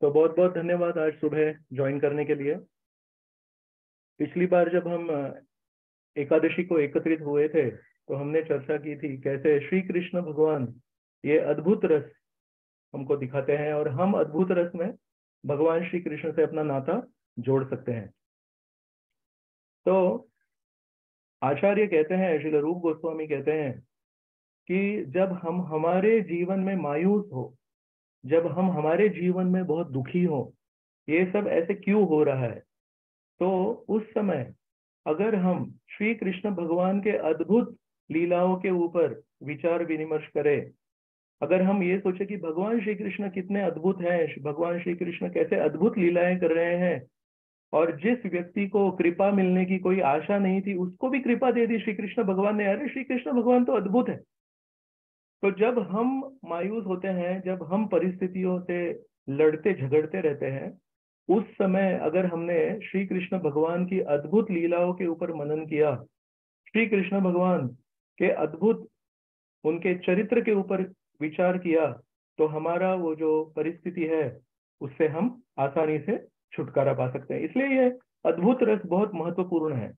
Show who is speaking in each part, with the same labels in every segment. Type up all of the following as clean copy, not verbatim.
Speaker 1: तो बहुत बहुत धन्यवाद आज सुबह ज्वाइन करने के लिए। पिछली बार जब हम एकादशी को एकत्रित हुए थे तो हमने चर्चा की थी कैसे श्री कृष्ण भगवान ये अद्भुत रस हमको दिखाते हैं और हम अद्भुत रस में भगवान श्री कृष्ण से अपना नाता जोड़ सकते हैं। तो आचार्य कहते हैं, श्रील रूप गोस्वामी कहते हैं कि जब हम हमारे जीवन में मायूस हो, जब हम हमारे जीवन में बहुत दुखी हो, ये सब ऐसे क्यों हो रहा है, तो उस समय अगर हम श्री कृष्ण भगवान के अद्भुत लीलाओं के ऊपर विचार विनिमर्श करें, अगर हम ये सोचे कि भगवान श्री कृष्ण कितने अद्भुत हैं, भगवान श्री कृष्ण कैसे अद्भुत लीलाएं कर रहे हैं, और जिस व्यक्ति को कृपा मिलने की कोई आशा नहीं थी उसको भी कृपा दे दी श्री कृष्ण भगवान ने। अरे श्री कृष्ण भगवान तो अद्भुत है। तो जब हम मायूस होते हैं, जब हम परिस्थितियों से लड़ते झगड़ते रहते हैं, उस समय अगर हमने श्री कृष्ण भगवान की अद्भुत लीलाओं के ऊपर मनन किया, श्री कृष्ण भगवान के अद्भुत उनके चरित्र के ऊपर विचार किया, तो हमारा वो जो परिस्थिति है उससे हम आसानी से छुटकारा पा सकते हैं। इसलिए ये अद्भुत रस बहुत महत्वपूर्ण है।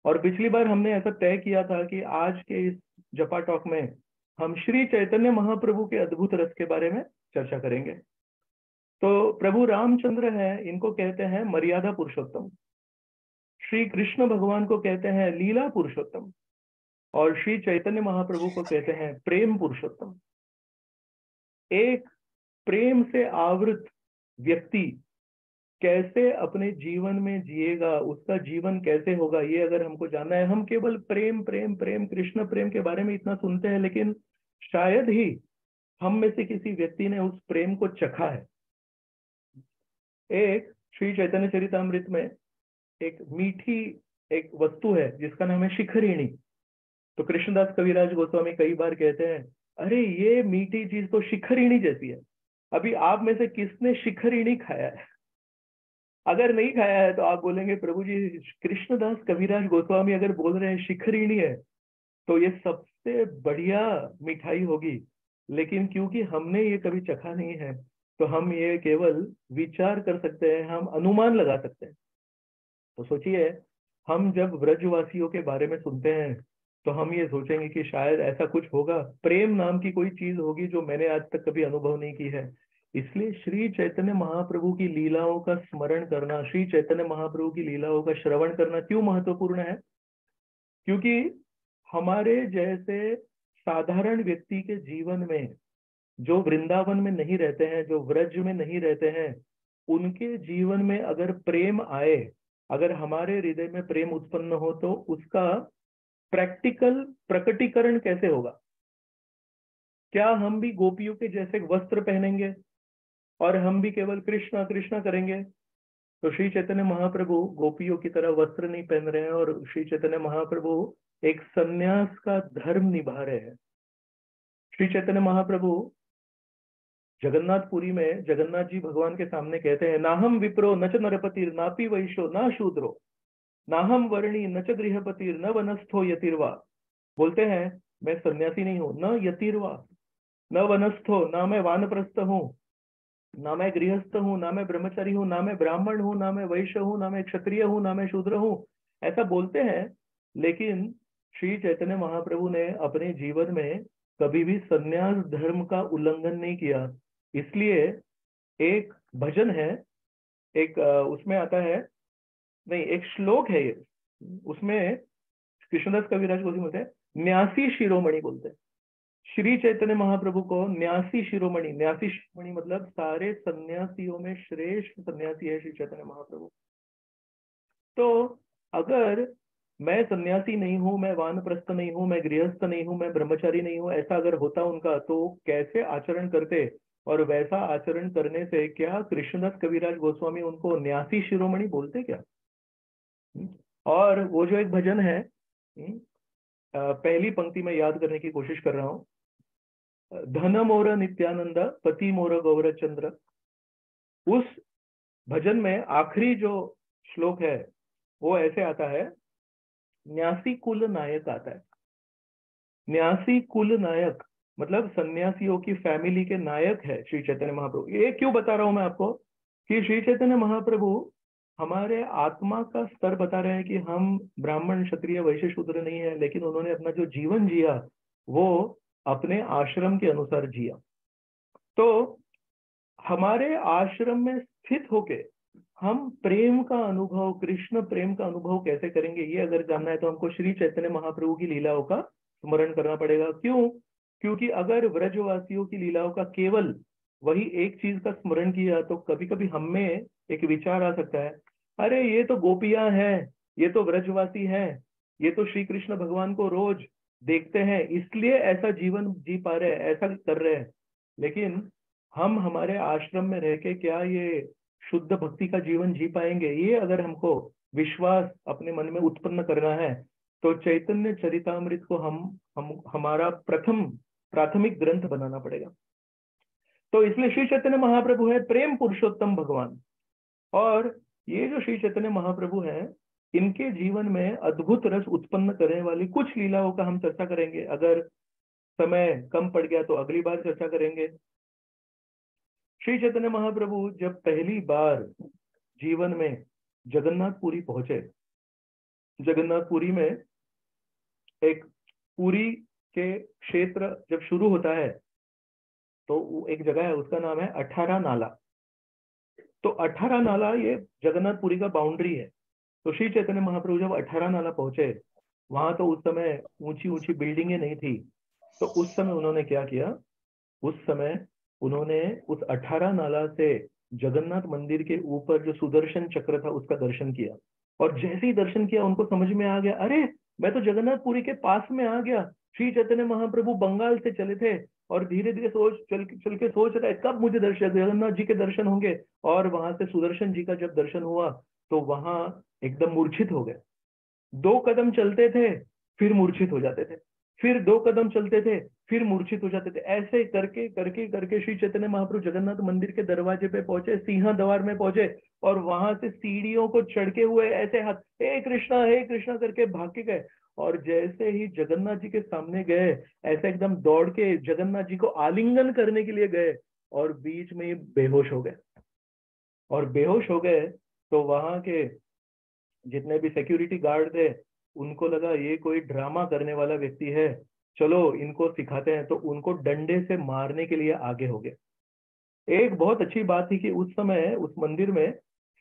Speaker 1: और पिछली बार हमने ऐसा तय किया था कि आज के इस जपा टॉक में हम श्री चैतन्य महाप्रभु के अद्भुत रस के बारे में चर्चा करेंगे। तो प्रभु रामचंद्र हैं, इनको कहते हैं मर्यादा पुरुषोत्तम। श्री कृष्ण भगवान को कहते हैं लीला पुरुषोत्तम, और श्री चैतन्य महाप्रभु को कहते हैं प्रेम पुरुषोत्तम। एक प्रेम से आवृत व्यक्ति कैसे अपने जीवन में जिएगा, उसका जीवन कैसे होगा, ये अगर हमको जानना है। हम केवल प्रेम प्रेम प्रेम कृष्ण प्रेम के बारे में इतना सुनते हैं, लेकिन शायद ही हम में से किसी व्यक्ति ने उस प्रेम को चखा है। एक श्री चैतन्य चरितामृत में एक मीठी एक वस्तु है जिसका नाम है शिखरिणी। तो कृष्णदास कविराज गोस्वामी कई बार कहते हैं, अरे ये मीठी चीज तो शिखरिणी जैसी है। अभी आप में से किसने शिखरिणी खाया है? अगर नहीं खाया है तो आप बोलेंगे प्रभु जी कृष्णदास कविराज गोस्वामी अगर बोल रहे हैं शिखरिणी है तो ये सबसे बढ़िया मिठाई होगी। लेकिन क्योंकि हमने ये कभी चखा नहीं है तो हम ये केवल विचार कर सकते हैं, हम अनुमान लगा सकते हैं। तो सोचिए, हम जब व्रजवासियों के बारे में सुनते हैं तो हम ये सोचेंगे कि शायद ऐसा कुछ होगा, प्रेम नाम की कोई चीज होगी जो मैंने आज तक कभी अनुभव नहीं की है। इसलिए श्री चैतन्य महाप्रभु की लीलाओं का स्मरण करना, श्री चैतन्य महाप्रभु की लीलाओं का श्रवण करना क्यों महत्वपूर्ण है? क्योंकि हमारे जैसे साधारण व्यक्ति के जीवन में, जो वृंदावन में नहीं रहते हैं, जो व्रज में नहीं रहते हैं, उनके जीवन में अगर प्रेम आए, अगर हमारे हृदय में प्रेम उत्पन्न हो, तो उसका प्रैक्टिकल प्रकटीकरण कैसे होगा? क्या हम भी गोपियों के जैसे वस्त्र पहनेंगे और हम भी केवल कृष्णा कृष्णा करेंगे? तो श्री चैतन्य महाप्रभु गोपियों की तरह वस्त्र नहीं पहन रहे हैं, और श्री चैतन्य महाप्रभु एक सन्यास का धर्म निभा रहे हैं। श्री चैतन्य महाप्रभु जगन्नाथपुरी में जगन्नाथ जी भगवान के सामने कहते हैं, नाहम विप्रो न च नरपतिर नापि वैश्यो न शूद्रो नाहम वर्णी न च गृहपतिर न वनस्थो यतिर्वा। बोलते हैं मैं सन्यासी नहीं हूं, न यतिर्वा न वनस्थो, ना मैं वानप्रस्थ हूँ, ना मैं गृहस्थ हूँ, ना मैं ब्रह्मचारी हूँ, ना मैं ब्राह्मण हूँ, ना मैं वैश्य हूँ, ना मैं क्षत्रिय हूँ, ना मैं शूद्र हूँ। ऐसा बोलते हैं, लेकिन श्री चैतन्य महाप्रभु ने अपने जीवन में कभी भी सन्यास धर्म का उल्लंघन नहीं किया। इसलिए एक भजन है, एक उसमें आता है, नहीं एक श्लोक है ये, उसमें कृष्णदास कविराज गोस्वामी बोलते हैं न्यासी शिरोमणि, बोलते हैं श्री चैतन्य महाप्रभु को न्यासी शिरोमणि। न्यासी शिरोमणि मतलब सारे सन्यासियों में श्रेष्ठ सन्यासी है श्री चैतन्य महाप्रभु। तो अगर मैं सन्यासी नहीं हूं, मैं वानप्रस्थ नहीं हूं, मैं गृहस्थ नहीं हूं, मैं ब्रह्मचारी नहीं हूं, ऐसा अगर होता उनका, तो कैसे आचरण करते? और वैसा आचरण करने से क्या कृष्णदास कविराज गोस्वामी उनको न्यासी शिरोमणि बोलते क्या? और वो जो एक भजन है, पहली पंक्ति में याद करने की कोशिश कर रहा हूं, धन मोर नित्यानंद पति मोर गौरचंद्र। उस भजन में आखिरी जो श्लोक है वो ऐसे आता है, न्यासी कुल नायक आता है। न्यासी कुल नायक मतलब सन्यासियों की फैमिली के नायक है श्री चैतन्य महाप्रभु। ये क्यों बता रहा हूं मैं आपको कि श्री चैतन्य महाप्रभु हमारे आत्मा का स्तर बता रहे हैं कि हम ब्राह्मण क्षत्रिय वैश्य शूद्र नहीं है, लेकिन उन्होंने अपना जो जीवन जिया वो अपने आश्रम के अनुसार जिया। तो हमारे आश्रम में स्थित होके हम प्रेम का अनुभव, कृष्ण प्रेम का अनुभव कैसे करेंगे, ये अगर जानना है तो हमको श्री चैतन्य महाप्रभु की लीलाओं का स्मरण करना पड़ेगा। क्यों? क्योंकि अगर व्रजवासियों की लीलाओं का केवल वही एक चीज का स्मरण किया तो कभी कभी हम में एक विचार आ सकता है, अरे ये तो गोपियां हैं, ये तो व्रजवासी हैं, ये तो श्री कृष्ण भगवान को रोज देखते हैं इसलिए ऐसा जीवन जी पा रहे हैं, ऐसा कर रहे हैं। लेकिन हम हमारे आश्रम में रह के क्या ये शुद्ध भक्ति का जीवन जी पाएंगे? ये अगर हमको विश्वास अपने मन में उत्पन्न करना है तो चैतन्य चरितामृत को हम हमारा प्राथमिक ग्रंथ बनाना पड़ेगा। तो इसलिए श्री चैतन्य महाप्रभु है प्रेम पुरुषोत्तम भगवान। और ये जो श्री चैतन्य महाप्रभु है, इनके जीवन में अद्भुत रस उत्पन्न करने वाली कुछ लीलाओं का हम चर्चा करेंगे। अगर समय कम पड़ गया तो अगली बार चर्चा करेंगे। श्री चैतन्य महाप्रभु जब पहली बार जीवन में जगन्नाथपुरी पहुंचे, जगन्नाथपुरी में एक पुरी के क्षेत्र जब शुरू होता है तो एक जगह है, उसका नाम है 18 नाला। तो 18 नाला ये जगन्नाथपुरी का बाउंड्री है। तो श्री चैतन्य महाप्रभु जब 18 नाला पहुंचे, वहां तो उस समय ऊंची ऊंची बिल्डिंगें नहीं थी। तो उस समय उन्होंने क्या किया, उस समय उन्होंने उस 18 नाला से जगन्नाथ मंदिर के ऊपर जो सुदर्शन चक्र था उसका दर्शन किया। और जैसे ही दर्शन किया उनको समझ में आ गया, अरे मैं तो जगन्नाथपुरी के पास में आ गया। श्री चैतन्य महाप्रभु बंगाल से चले थे और धीरे धीरे चल के सोच रहे कब मुझे दर्शन, जगन्नाथ जी के दर्शन होंगे। और वहां से सुदर्शन जी का जब दर्शन हुआ तो वहां एकदम मूर्छित हो गए। 2 कदम चलते थे फिर मूर्छित हो जाते थे, फिर 2 कदम चलते थे फिर मूर्छित हो जाते थे। ऐसे करके करके करके श्री चैतन्य महाप्रभु जगन्नाथ मंदिर के दरवाजे पे पहुंचे, सिंह द्वार में पहुंचे। और वहां से सीढ़ियों को चढ़के हुए ऐसे हाथ हे कृष्णा करके भाग के गए। और जैसे ही जगन्नाथ जी के सामने गए, ऐसे एकदम दौड़ के जगन्नाथ जी को आलिंगन करने के लिए गए और बीच में ही बेहोश हो गए। और बेहोश हो गए तो वहां के जितने भी सिक्योरिटी गार्ड थे उनको लगा ये कोई ड्रामा करने वाला व्यक्ति है, चलो इनको सिखाते हैं। तो उनको डंडे से मारने के लिए आगे हो गए। एक बहुत अच्छी बात थी कि उस समय उस मंदिर में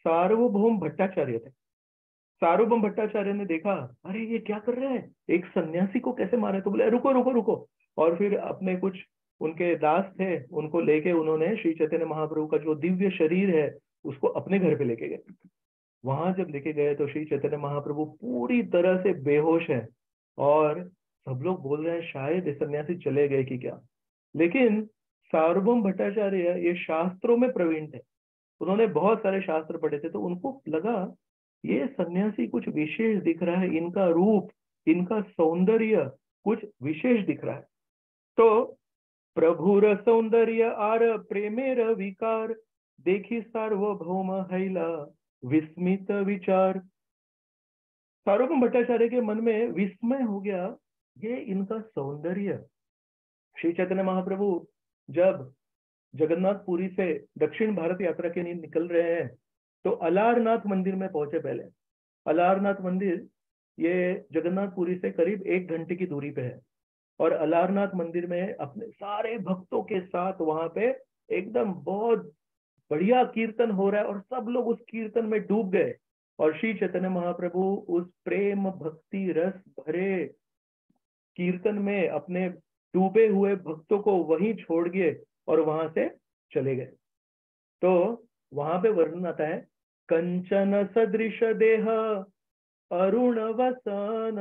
Speaker 1: सार्वभौम भट्टाचार्य थे। सार्वभौम भट्टाचार्य ने देखा, अरे ये क्या कर रहे हैं, एक सन्यासी को कैसे मारे? तो बोले रुको रुको रुको। और फिर अपने कुछ उनके दास थे उनको लेके उन्होंने श्री चैतन्य महाप्रभु का जो दिव्य शरीर है उसको अपने घर पे लेके गए। वहां जब लेके गए तो श्री चैतन्य महाप्रभु पूरी तरह से बेहोश है। और सब लोग बोल रहे हैं शायद ये सन्यासी चले गए कि क्या। लेकिन सार्वभौम भट्टाचार्य ये शास्त्रों में प्रवीण थे, उन्होंने बहुत सारे शास्त्र पढ़े थे। तो उनको लगा ये सन्यासी कुछ विशेष दिख रहा है, इनका रूप, इनका सौंदर्य कुछ विशेष दिख रहा है। तो प्रभुर सौंदर्य आर प्रेमेर विकार, देखी सार्वभौम हैला विस्मित विचार। सार्वभौम भट्टाचार्य के मन में विस्मय हो गया, ये इनका सौंदर्य। श्री चैतन्य महाप्रभु जब जगन्नाथपुरी से दक्षिण भारत यात्रा के लिए निकल रहे हैं तो अलारनाथ मंदिर में पहुंचे। पहले अलारनाथ मंदिर ये जगन्नाथपुरी से करीब 1 घंटे की दूरी पे है। और अलारनाथ मंदिर में अपने सारे भक्तों के साथ वहां पे एकदम बहुत बढ़िया कीर्तन हो रहा है और सब लोग उस कीर्तन में डूब गए। और श्री चैतन्य महाप्रभु उस प्रेम भक्ति रस भरे कीर्तन में अपने डूबे हुए भक्तों को वहीं छोड़ दिए और वहां से चले गए। तो वहां पे वर्णन आता है, कंचन सदृश देह अरुण वसन,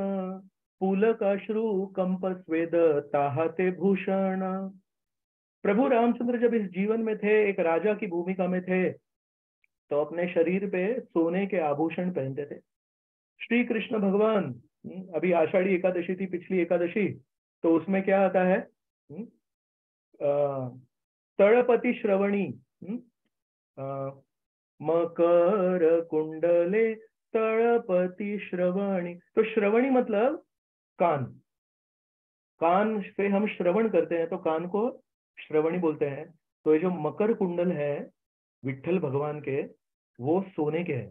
Speaker 1: पुलकाश्रु कंप स्वेद ताहते भूषण। प्रभु रामचंद्र जब इस जीवन में थे, एक राजा की भूमिका में थे, तो अपने शरीर पे सोने के आभूषण पहनते थे। श्री कृष्ण भगवान, अभी आषाढ़ी एकादशी थी, पिछली एकादशी, तो उसमें क्या आता है, तड़पति श्रवणी, मकर कुंडले तड़पति श्रवणी। तो श्रवणी मतलब कान, कान से हम श्रवण करते हैं तो कान को श्रवणी बोलते हैं। तो ये जो मकर कुंडल है विठ्ठल भगवान के, वो सोने के हैं।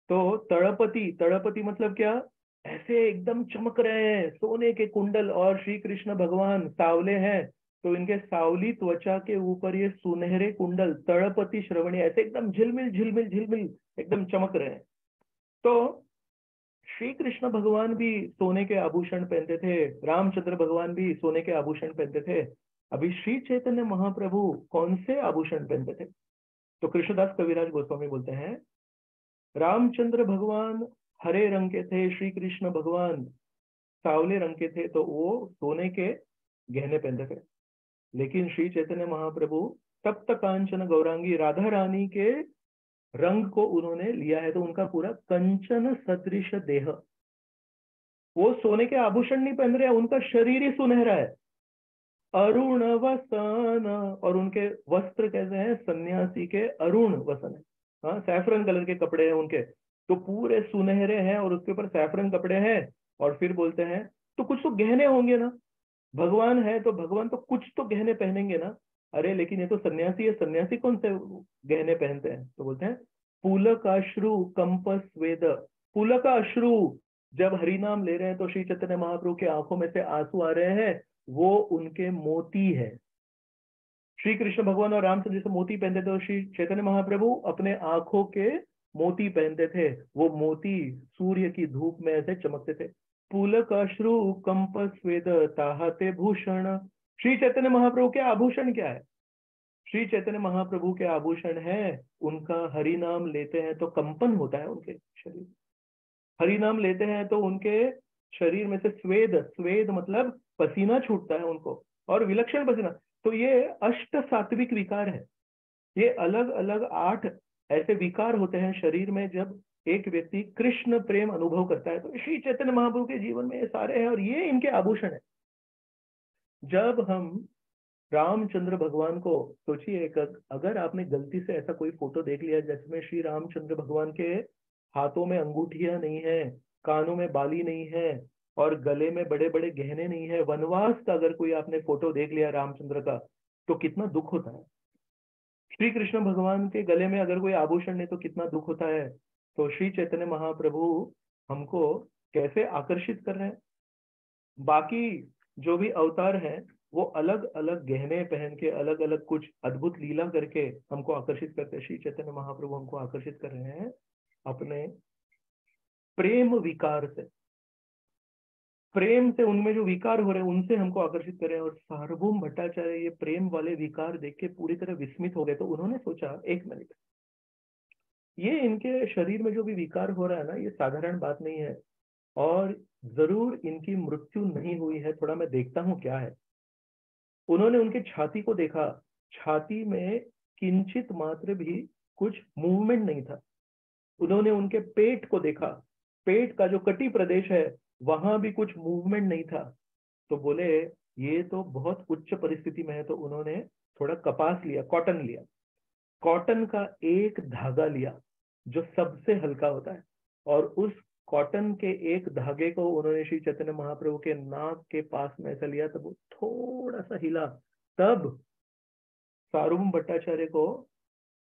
Speaker 1: तो तड़पति, तड़पति मतलब क्या, ऐसे एकदम चमक रहे हैं सोने के कुंडल। और श्री कृष्ण भगवान सावले हैं, तो इनके सावली त्वचा के ऊपर ये सुनहरे कुंडल तड़पति श्रवणी ऐसे एकदम झिलमिल झिलमिल झिलमिल एकदम चमक रहे हैं। तो श्री कृष्ण भगवान भी सोने के आभूषण पहनते थे, रामचंद्र भगवान भी सोने के आभूषण पहनते थे। अभी श्री चैतन्य महाप्रभु कौन से आभूषण पहनते थे? तो कृष्णदास कविराज गोस्वामी बोलते हैं, रामचंद्र भगवान हरे रंग के थे, श्री कृष्ण भगवान सावले रंग के थे, तो वो सोने के गहने पहनते थे। लेकिन श्री चैतन्य महाप्रभु तप्त कांचन गौरांगी राधा रानी के रंग को उन्होंने लिया है, तो उनका पूरा कंचन सदृश देह, वो सोने के आभूषण नहीं पहन रहे हैं, उनका शरीर ही सुनहरा है। अरुण वसन, और उनके वस्त्र कैसे हैं, सन्यासी के अरुण वसन है। हाँ, सैफरन कलर के कपड़े हैं उनके, तो पूरे सुनहरे हैं और उसके ऊपर सैफरन कपड़े हैं। और फिर बोलते हैं तो कुछ तो गहने होंगे ना, भगवान है तो भगवान तो कुछ तो गहने पहनेंगे ना। अरे लेकिन ये तो सन्यासी है, सन्यासी कौन से गहने पहनते हैं? तो बोलते हैं पुलक अश्रु कंपस वेद। पुलक अश्रु, जब हरि नाम ले रहे हैं तो श्री चैतन्य महाप्रभु के आंखों में से आंसू आ रहे हैं, वो उनके मोती है। श्री कृष्ण भगवान और रामचंद्र जैसे मोती पहनते थे, और श्री चैतन्य महाप्रभु अपने आंखों के मोती पहनते थे। वो मोती सूर्य की धूप में ऐसे चमकते थे। पुलक अश्रु कंपस वेद ताहते भूषण। श्री चैतन्य महाप्रभु के आभूषण क्या है? श्री चैतन्य महाप्रभु के आभूषण है, उनका हरि नाम लेते हैं तो कंपन होता है उनके शरीर। हरि नाम लेते हैं तो उनके शरीर में से स्वेद, स्वेद मतलब पसीना छूटता है उनको, और विलक्षण पसीना। तो ये अष्ट सात्विक विकार है। ये अलग अलग 8 ऐसे विकार होते हैं शरीर में जब एक व्यक्ति कृष्ण प्रेम अनुभव करता है। तो श्री चैतन्य महाप्रभु के जीवन में ये सारे हैं और ये इनके आभूषण है। जब हम रामचंद्र भगवान को सोचिए, अगर आपने गलती से ऐसा कोई फोटो देख लिया जिसमें श्री रामचंद्र भगवान के हाथों में अंगूठियां नहीं है, कानों में बाली नहीं है, और गले में बड़े बड़े गहने नहीं है, वनवास का अगर कोई आपने फोटो देख लिया रामचंद्र का, तो कितना दुख होता है। श्री कृष्ण भगवान के गले में अगर कोई आभूषण नहीं तो कितना दुख होता है। तो श्री चैतन्य महाप्रभु हमको कैसे आकर्षित कर रहे हैं। बाकी जो भी अवतार हैं वो अलग अलग गहने पहन के अलग अलग कुछ अद्भुत लीला करके हमको आकर्षित करते हैं। श्री चैतन्य महाप्रभु हमको आकर्षित कर रहे हैं अपने प्रेम विकार से। प्रेम से उनमें जो विकार हो रहे हैं उनसे हमको आकर्षित कर रहे हैं। और सार्वभौम भट्टाचार्य ये प्रेम वाले विकार देख के पूरी तरह विस्मित हो गए। तो उन्होंने सोचा, एक मिनट, ये इनके शरीर में जो भी विकार हो रहा है ना, ये साधारण बात नहीं है, और जरूर इनकी मृत्यु नहीं हुई है, थोड़ा मैं देखता हूँ क्या है। उन्होंने उनके छाती को देखा, छाती में किंचित मात्र भी कुछ मूवमेंट नहीं था। उन्होंने उनके पेट को देखा, पेट का जो कटी प्रदेश है वहां भी कुछ मूवमेंट नहीं था। तो बोले ये तो बहुत उच्च परिस्थिति में है। तो उन्होंने थोड़ा कपास लिया, कॉटन लिया, कॉटन का एक धागा लिया जो सबसे हल्का होता है, और उस कॉटन के एक धागे को उन्होंने श्री चैतन्य महाप्रभु के नाक के पास में ऐसा लिया, तब वो थोड़ा सा हिला। तब सार्वभौम भट्टाचार्य को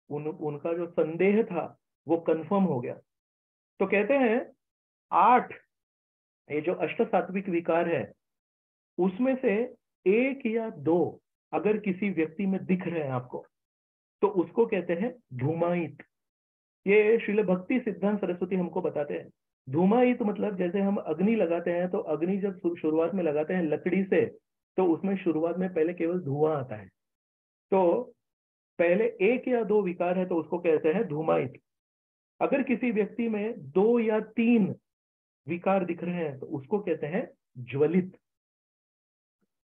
Speaker 1: उनका जो संदेह था वो कंफर्म हो गया। तो कहते हैं 8 ये जो अष्ट सात्विक विकार है उसमें से 1 या 2 अगर किसी व्यक्ति में दिख रहे हैं आपको, तो उसको कहते हैं धूमायित। ये श्रील भक्ति सिद्धांत सरस्वती हमको बताते हैं। धूमायित मतलब जैसे हम अग्नि लगाते हैं, तो अग्नि जब शुरुआत में लगाते हैं लकड़ी से, तो उसमें शुरुआत में पहले केवल धुआं आता है। तो पहले 1 या 2 विकार है तो उसको कहते हैं धूमायित। अगर किसी व्यक्ति में 2 या 3 विकार दिख रहे हैं तो उसको कहते हैं ज्वलित।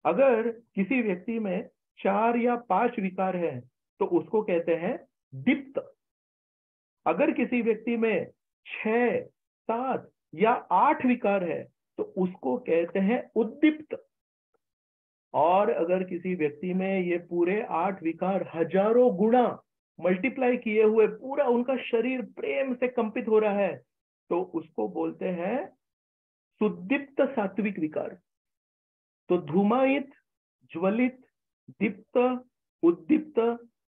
Speaker 1: अगर किसी व्यक्ति में 4 या 5 विकार हैं तो उसको कहते हैं दीप्त। अगर किसी व्यक्ति में 6, 7 या 8 विकार है तो उसको कहते हैं उद्दीप्त। और अगर किसी व्यक्ति में ये पूरे 8 विकार हजारों गुणा मल्टीप्लाई किए हुए पूरा उनका शरीर प्रेम से कंपित हो रहा है, तो उसको बोलते हैं सुदीप्त सात्विक विकार। तो धूमायित, ज्वलित, दीप्त, उद्दीप्त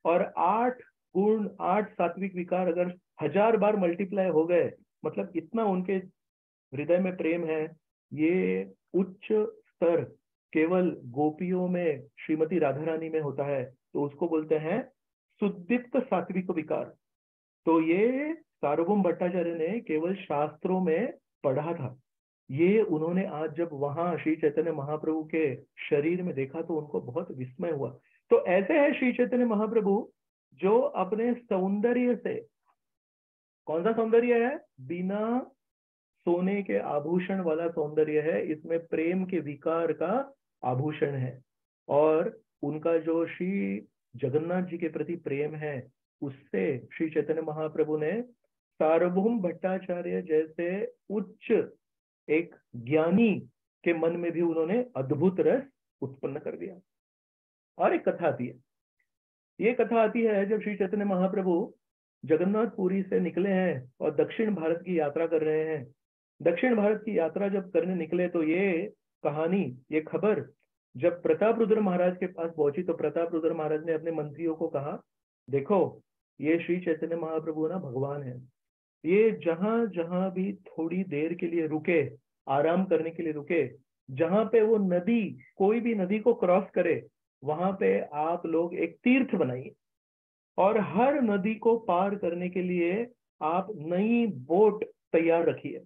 Speaker 1: और 8 गुण, 8 सात्विक विकार अगर 1000 बार मल्टीप्लाई हो गए, मतलब इतना उनके हृदय में प्रेम है, ये उच्च स्तर केवल गोपियों में, श्रीमती राधा रानी में होता है, तो उसको बोलते हैं सुदीप्त सात्विक विकार। तो ये सार्वभौम भट्टाचार्य ने केवल शास्त्रों में पढ़ा था, ये उन्होंने आज जब वहां श्री चैतन्य महाप्रभु के शरीर में देखा तो उनको बहुत विस्मय हुआ। तो ऐसे है श्री चैतन्य महाप्रभु जो अपने सौंदर्य से, कौन सा सौंदर्य है, बिना सोने के आभूषण वाला सौंदर्य है, इसमें प्रेम के विकार का आभूषण है। और उनका जो श्री जगन्नाथ जी के प्रति प्रेम है, उससे श्री चैतन्य महाप्रभु ने सार्वभौम भट्टाचार्य जैसे उच्च एक ज्ञानी के मन में भी उन्होंने अद्भुत रस उत्पन्न कर दिया। और एक कथा आती है, ये कथा आती है जब श्री चैतन्य महाप्रभु जगन्नाथपुरी से निकले हैं और दक्षिण भारत की यात्रा कर रहे हैं। दक्षिण भारत की यात्रा जब करने निकले तो ये कहानी, ये खबर जब प्रताप रुद्र महाराज के पास पहुंची तो प्रताप रुद्र महाराज ने अपने मंत्रियों को कहा, देखो ये श्री चैतन्य महाप्रभु ना भगवान है, ये जहां जहां भी थोड़ी देर के लिए रुके, आराम करने के लिए रुके, जहां पे वो नदी, कोई भी नदी को क्रॉस करे, वहां पे आप लोग एक तीर्थ बनाइए और हर नदी को पार करने के लिए आप नई बोट तैयार रखिए।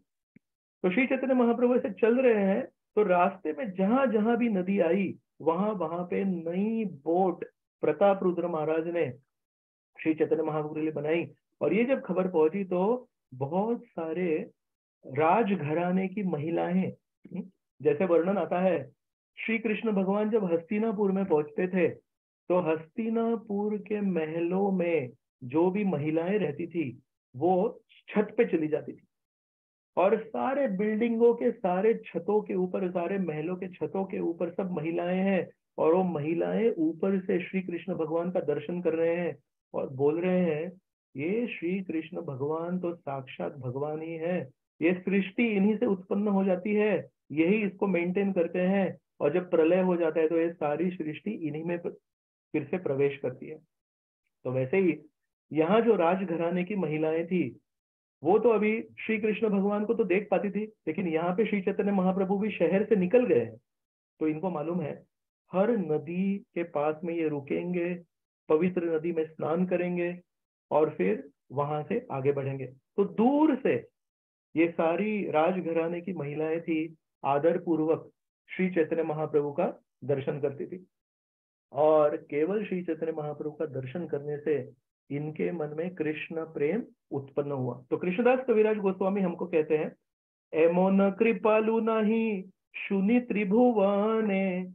Speaker 1: तो श्री चैतन्य महाप्रभु ऐसे चल रहे हैं तो रास्ते में जहां जहां भी नदी आई वहां वहां पे नई बोट प्रताप रुद्र महाराज ने श्री चैतन्य महाप्रभु के लिए बनाई। और ये जब खबर पहुंची तो बहुत सारे राजघराने की महिलाएं, जैसे वर्णन आता है, श्री कृष्ण भगवान जब हस्तिनापुर में पहुंचते थे तो हस्तिनापुर के महलों में जो भी महिलाएं रहती थी वो छत पे चली जाती थी और सारे बिल्डिंगों के सारे छतों के ऊपर, सारे महलों के छतों के ऊपर सब महिलाएं हैं और वो महिलाएं ऊपर से श्री कृष्ण भगवान का दर्शन कर रहे हैं और बोल रहे हैं, ये श्री कृष्ण भगवान तो साक्षात भगवान ही है, ये सृष्टि इन्हीं से उत्पन्न हो जाती है, यही इसको मेंटेन करते हैं और जब प्रलय हो जाता है तो ये सारी सृष्टि इन्हीं में फिर से प्रवेश करती है। तो वैसे ही यहाँ जो राजघराने की महिलाएं थी वो तो अभी श्री कृष्ण भगवान को तो देख पाती थी, लेकिन यहाँ पे श्री चैतन्य महाप्रभु भी शहर से निकल गए हैं तो इनको मालूम है हर नदी के पास में ये रुकेंगे, पवित्र नदी में स्नान करेंगे और फिर वहां से आगे बढ़ेंगे। तो दूर से ये सारी राजघराने की महिलाएं थी, आदर पूर्वक श्री चैतन्य महाप्रभु का दर्शन करती थी और केवल श्री चैतन्य महाप्रभु का दर्शन करने से इनके मन में कृष्ण प्रेम उत्पन्न हुआ। तो कृष्णदास कविराज गोस्वामी हमको कहते हैं, एमोन कृपालु नहीं शुनि त्रिभुवने,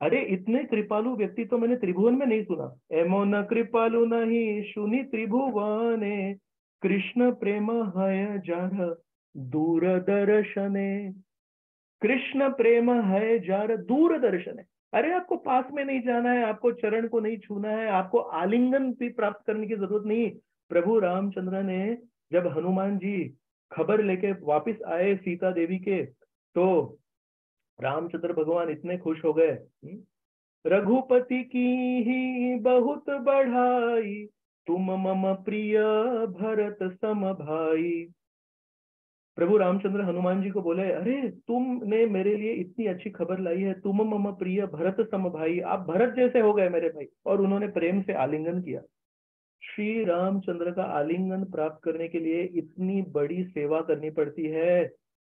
Speaker 1: अरे इतने कृपालु व्यक्ति तो मैंने त्रिभुवन में नहीं सुना। एमोन कृपालु नहीं शुनि त्रिभुवने, कृष्ण प्रेम है जार दूरदर्शने, कृष्ण प्रेम है जार दूरदर्शने। अरे आपको पास में नहीं जाना है, आपको चरण को नहीं छूना है, आपको आलिंगन भी प्राप्त करने की जरूरत नहीं। प्रभु रामचंद्र ने जब हनुमान जी खबर लेके वापस आए सीता देवी के, तो रामचंद्र भगवान इतने खुश हो गए, रघुपति की ही बहुत बढ़ाई, तुम मम प्रिय भरत सम भाई। प्रभु रामचंद्र हनुमान जी को बोले, अरे तुमने मेरे लिए इतनी अच्छी खबर लाई है, तुम मम प्रिय भरत सम भाई, आप भरत जैसे हो गए मेरे भाई। और उन्होंने प्रेम से आलिंगन किया। श्री रामचंद्र का आलिंगन प्राप्त करने के लिए इतनी बड़ी सेवा करनी पड़ती है,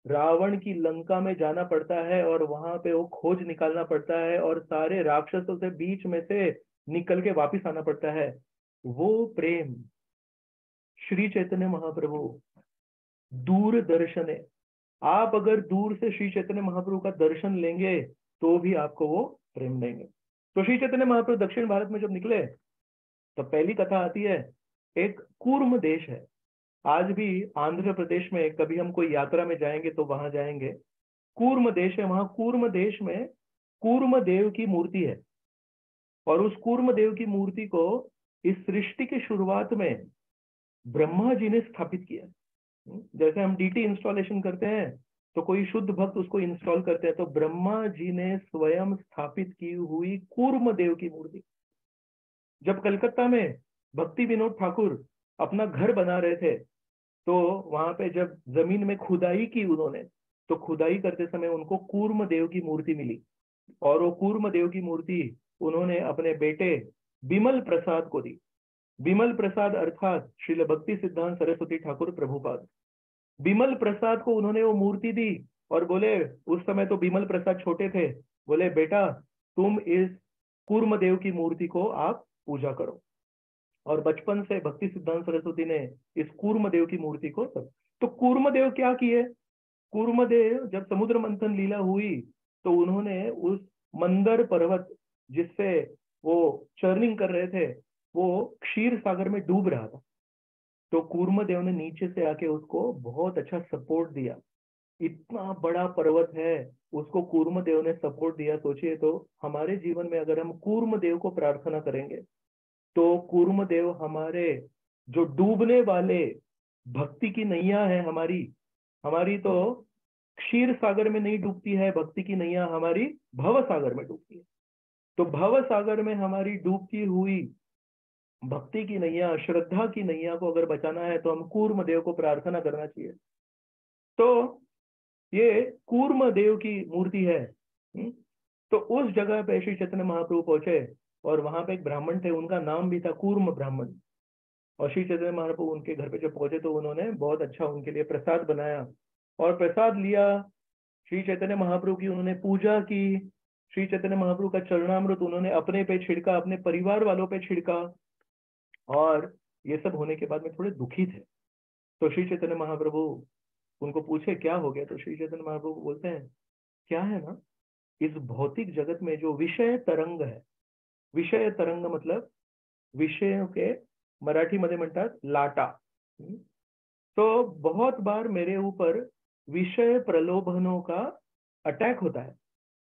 Speaker 1: रावण की लंका में जाना पड़ता है और वहां पे वो खोज निकालना पड़ता है और सारे राक्षसों से बीच में से निकल के वापिस आना पड़ता है। वो प्रेम श्री चैतन्य महाप्रभु दूरदर्शन है। आप अगर दूर से श्री चैतन्य महाप्रभु का दर्शन लेंगे तो भी आपको वो प्रेम देंगे। तो श्री चैतन्य महाप्रभु दक्षिण भारत में जब निकले तो पहली कथा आती है, एक कूर्म देश है, आज भी आंध्र प्रदेश में कभी हम कोई यात्रा में जाएंगे तो वहां जाएंगे, कूर्म देश है, वहां कूर्म देश में कूर्म देव की मूर्ति है और उस कूर्म देव की मूर्ति को इस सृष्टि की शुरुआत में ब्रह्मा जी ने स्थापित किया। जैसे हम डीटी इंस्टॉलेशन करते हैं तो कोई शुद्ध भक्त उसको इंस्टॉल करते हैं, तो ब्रह्मा जी ने स्वयं स्थापित की हुई कूर्म देव की मूर्ति। जब कलकत्ता में भक्ति विनोद ठाकुर अपना घर बना रहे थे, तो वहां पे जब जमीन में खुदाई की उन्होंने, तो खुदाई करते समय उनको कूर्म देव की मूर्ति मिली, और वो कूर्म देव की मूर्ति उन्होंने अपने बेटे बिमल प्रसाद को दी। बिमल प्रसाद अर्थात श्रील भक्ति सिद्धांत सरस्वती ठाकुर प्रभुपाद। बिमल प्रसाद को उन्होंने वो मूर्ति दी और बोले, उस समय तो बिमल प्रसाद छोटे थे, बोले बेटा तुम इस कूर्म देव की मूर्ति को आप पूजा करो। और बचपन से भक्ति सिद्धांत सरस्वती ने इस कूर्म देव की मूर्ति को सब। तो कूर्म देव क्या किए? कूर्म देव जब समुद्र मंथन लीला हुई, तो उन्होंने उस मंदर पर्वत जिससे वो चर्निंग कर रहे थे, वो क्षीर सागर में डूब रहा था। तो कूर्म देव ने नीचे से आके उसको बहुत अच्छा सपोर्ट दिया। इतना बड़ा पर्वत है, उसको कूर्म देव ने सपोर्ट दिया। सोचिए, तो हमारे जीवन में अगर हम कूर्म देव को प्रार्थना करेंगे, तो कूर्म देव हमारे जो डूबने वाले भक्ति की नैया है, हमारी हमारी तो क्षीर सागर में नहीं डूबती है, भक्ति की नैया हमारी भव सागर में डूबती है। तो भव सागर में हमारी डूबती हुई भक्ति की नैया, श्रद्धा की नैया को अगर बचाना है, तो हम कूर्म देव को प्रार्थना करना चाहिए। तो ये कूर्म देव की मूर्ति है। तो उस जगह पे श्री चैतन्य महाप्रभु पहुंचे, और वहां पे एक ब्राह्मण थे, उनका नाम भी था कूर्म ब्राह्मण। और श्री चैतन्य महाप्रभु उनके घर पे जब पहुंचे, तो उन्होंने बहुत अच्छा उनके लिए प्रसाद बनाया, और प्रसाद लिया। श्री चैतन्य महाप्रभु की उन्होंने पूजा की। श्री चैतन्य महाप्रभु का चरणामृत उन्होंने अपने पे छिड़का, अपने परिवार वालों पे छिड़का। और ये सब होने के बाद में थोड़े दुखी थे। तो श्री चैतन्य महाप्रभु उनको पूछे क्या हो गया, तो श्री चैतन्य महाप्रभु बोलते हैं, क्या है ना, इस भौतिक जगत में जो विषय तरंग है, विषय तरंग मतलब विषयों के मराठी मध्ये म्हणतात लाटा। तो बहुत बार मेरे ऊपर विषय प्रलोभनों का अटैक होता है।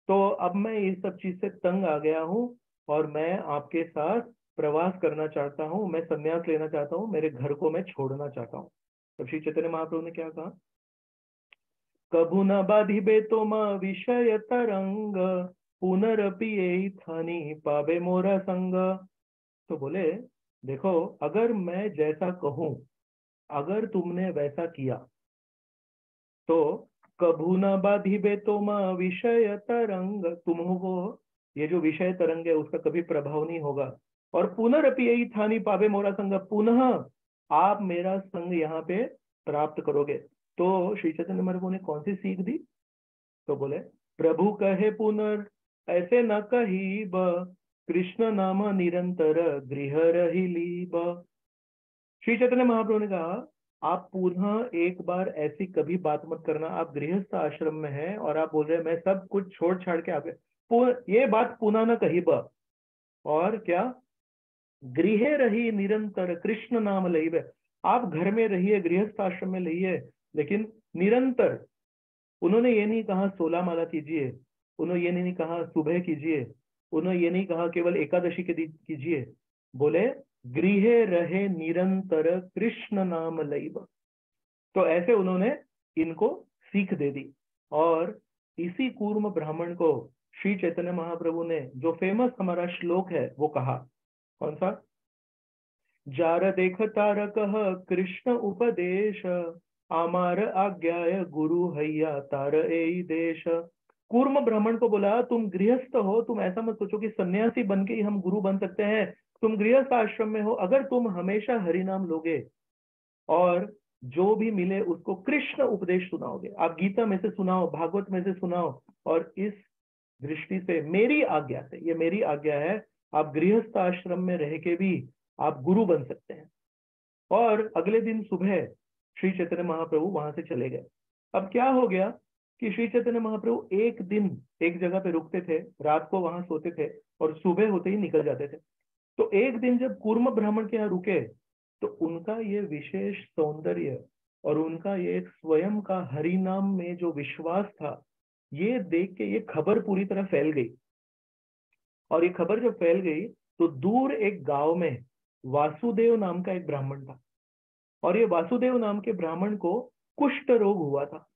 Speaker 1: तो अब मैं इस सब चीज से तंग आ गया हूँ, और मैं आपके साथ प्रवास करना चाहता हूँ, मैं संन्यास लेना चाहता हूँ, मेरे घर को मैं छोड़ना चाहता हूँ। तब श्री चैतन्य महाप्रभु ने क्या कहा? कभू न बाधिबे तो विषय तरंग, पुनरपि यही थानी पावे मोरा संग। तो बोले, देखो, अगर मैं जैसा कहूं, अगर तुमने वैसा किया, तो कभू न बाधिबे तो विषय तरंग, तुमको ये जो विषय तरंग है उसका कभी प्रभाव नहीं होगा। और पुनरपि यही थानी पावे मोरा संग, पुनः आप मेरा संग यहाँ पे प्राप्त करोगे। तो श्री चैतन्य महाप्रभु ने कौन सी सीख दी? तो बोले, प्रभु कहे पुनर ऐसे न कहीब, कृष्ण नाम निरंतर गृह रही लीब। श्री चैतन्य महाप्रभु ने कहा, आप पुनः एक बार ऐसी कभी बात मत करना। आप गृहस्थ आश्रम में हैं और आप बोल रहे हैं मैं सब कुछ छोड़ छाड़ के आगे, ये बात पुनः न कही ब। और क्या? गृह रही निरंतर कृष्ण नाम लईबे। आप घर में रहिए, गृहस्थ आश्रम में रहिए, लेकिन निरंतर। उन्होंने ये नहीं कहा 16 माला कीजिए, उन्होंने ये नहीं कहा सुबह कीजिए, उन्होंने ये नहीं कहा केवल एकादशी के दिन कीजिए। बोले, गृह रहे निरंतर कृष्ण नाम लईब। तो ऐसे उन्होंने इनको सीख दे दी। और इसी कूर्म ब्राह्मण को श्री चैतन्य महाप्रभु ने जो फेमस हमारा श्लोक है वो कहा। कौन सा? जार देख तारक कृष्ण उपदेश, आमार आज्ञाय गुरु हैया तार ए देश। कूर्म ब्राह्मण को बोला, तुम गृहस्थ हो, तुम ऐसा मत सोचो कि सन्यासी बन के ही हम गुरु बन सकते हैं। तुम गृहस्थ आश्रम में हो, अगर तुम हमेशा हरि नाम लोगे और जो भी मिले उसको कृष्ण उपदेश सुनाओगे, आप गीता में से सुनाओ, भागवत में से सुनाओ, और इस दृष्टि से मेरी आज्ञा से, ये मेरी आज्ञा है, आप गृहस्थ आश्रम में रह के भी आप गुरु बन सकते हैं। और अगले दिन सुबह श्री चैतन्य महाप्रभु वहां से चले गए। अब क्या हो गया कि श्री चैतन्य महाप्रभु एक दिन एक जगह पे रुकते थे, रात को वहां सोते थे, और सुबह होते ही निकल जाते थे। तो एक दिन जब कूर्म ब्राह्मण के यहाँ रुके, तो उनका ये विशेष सौंदर्य और उनका ये एक स्वयं का हरि नाम में जो विश्वास था, ये देख के ये खबर पूरी तरह फैल गई। और ये खबर जब फैल गई, तो दूर एक गांव में वासुदेव नाम का एक ब्राह्मण था, और ये वासुदेव नाम के ब्राह्मण को कुष्ठ रोग हुआ था।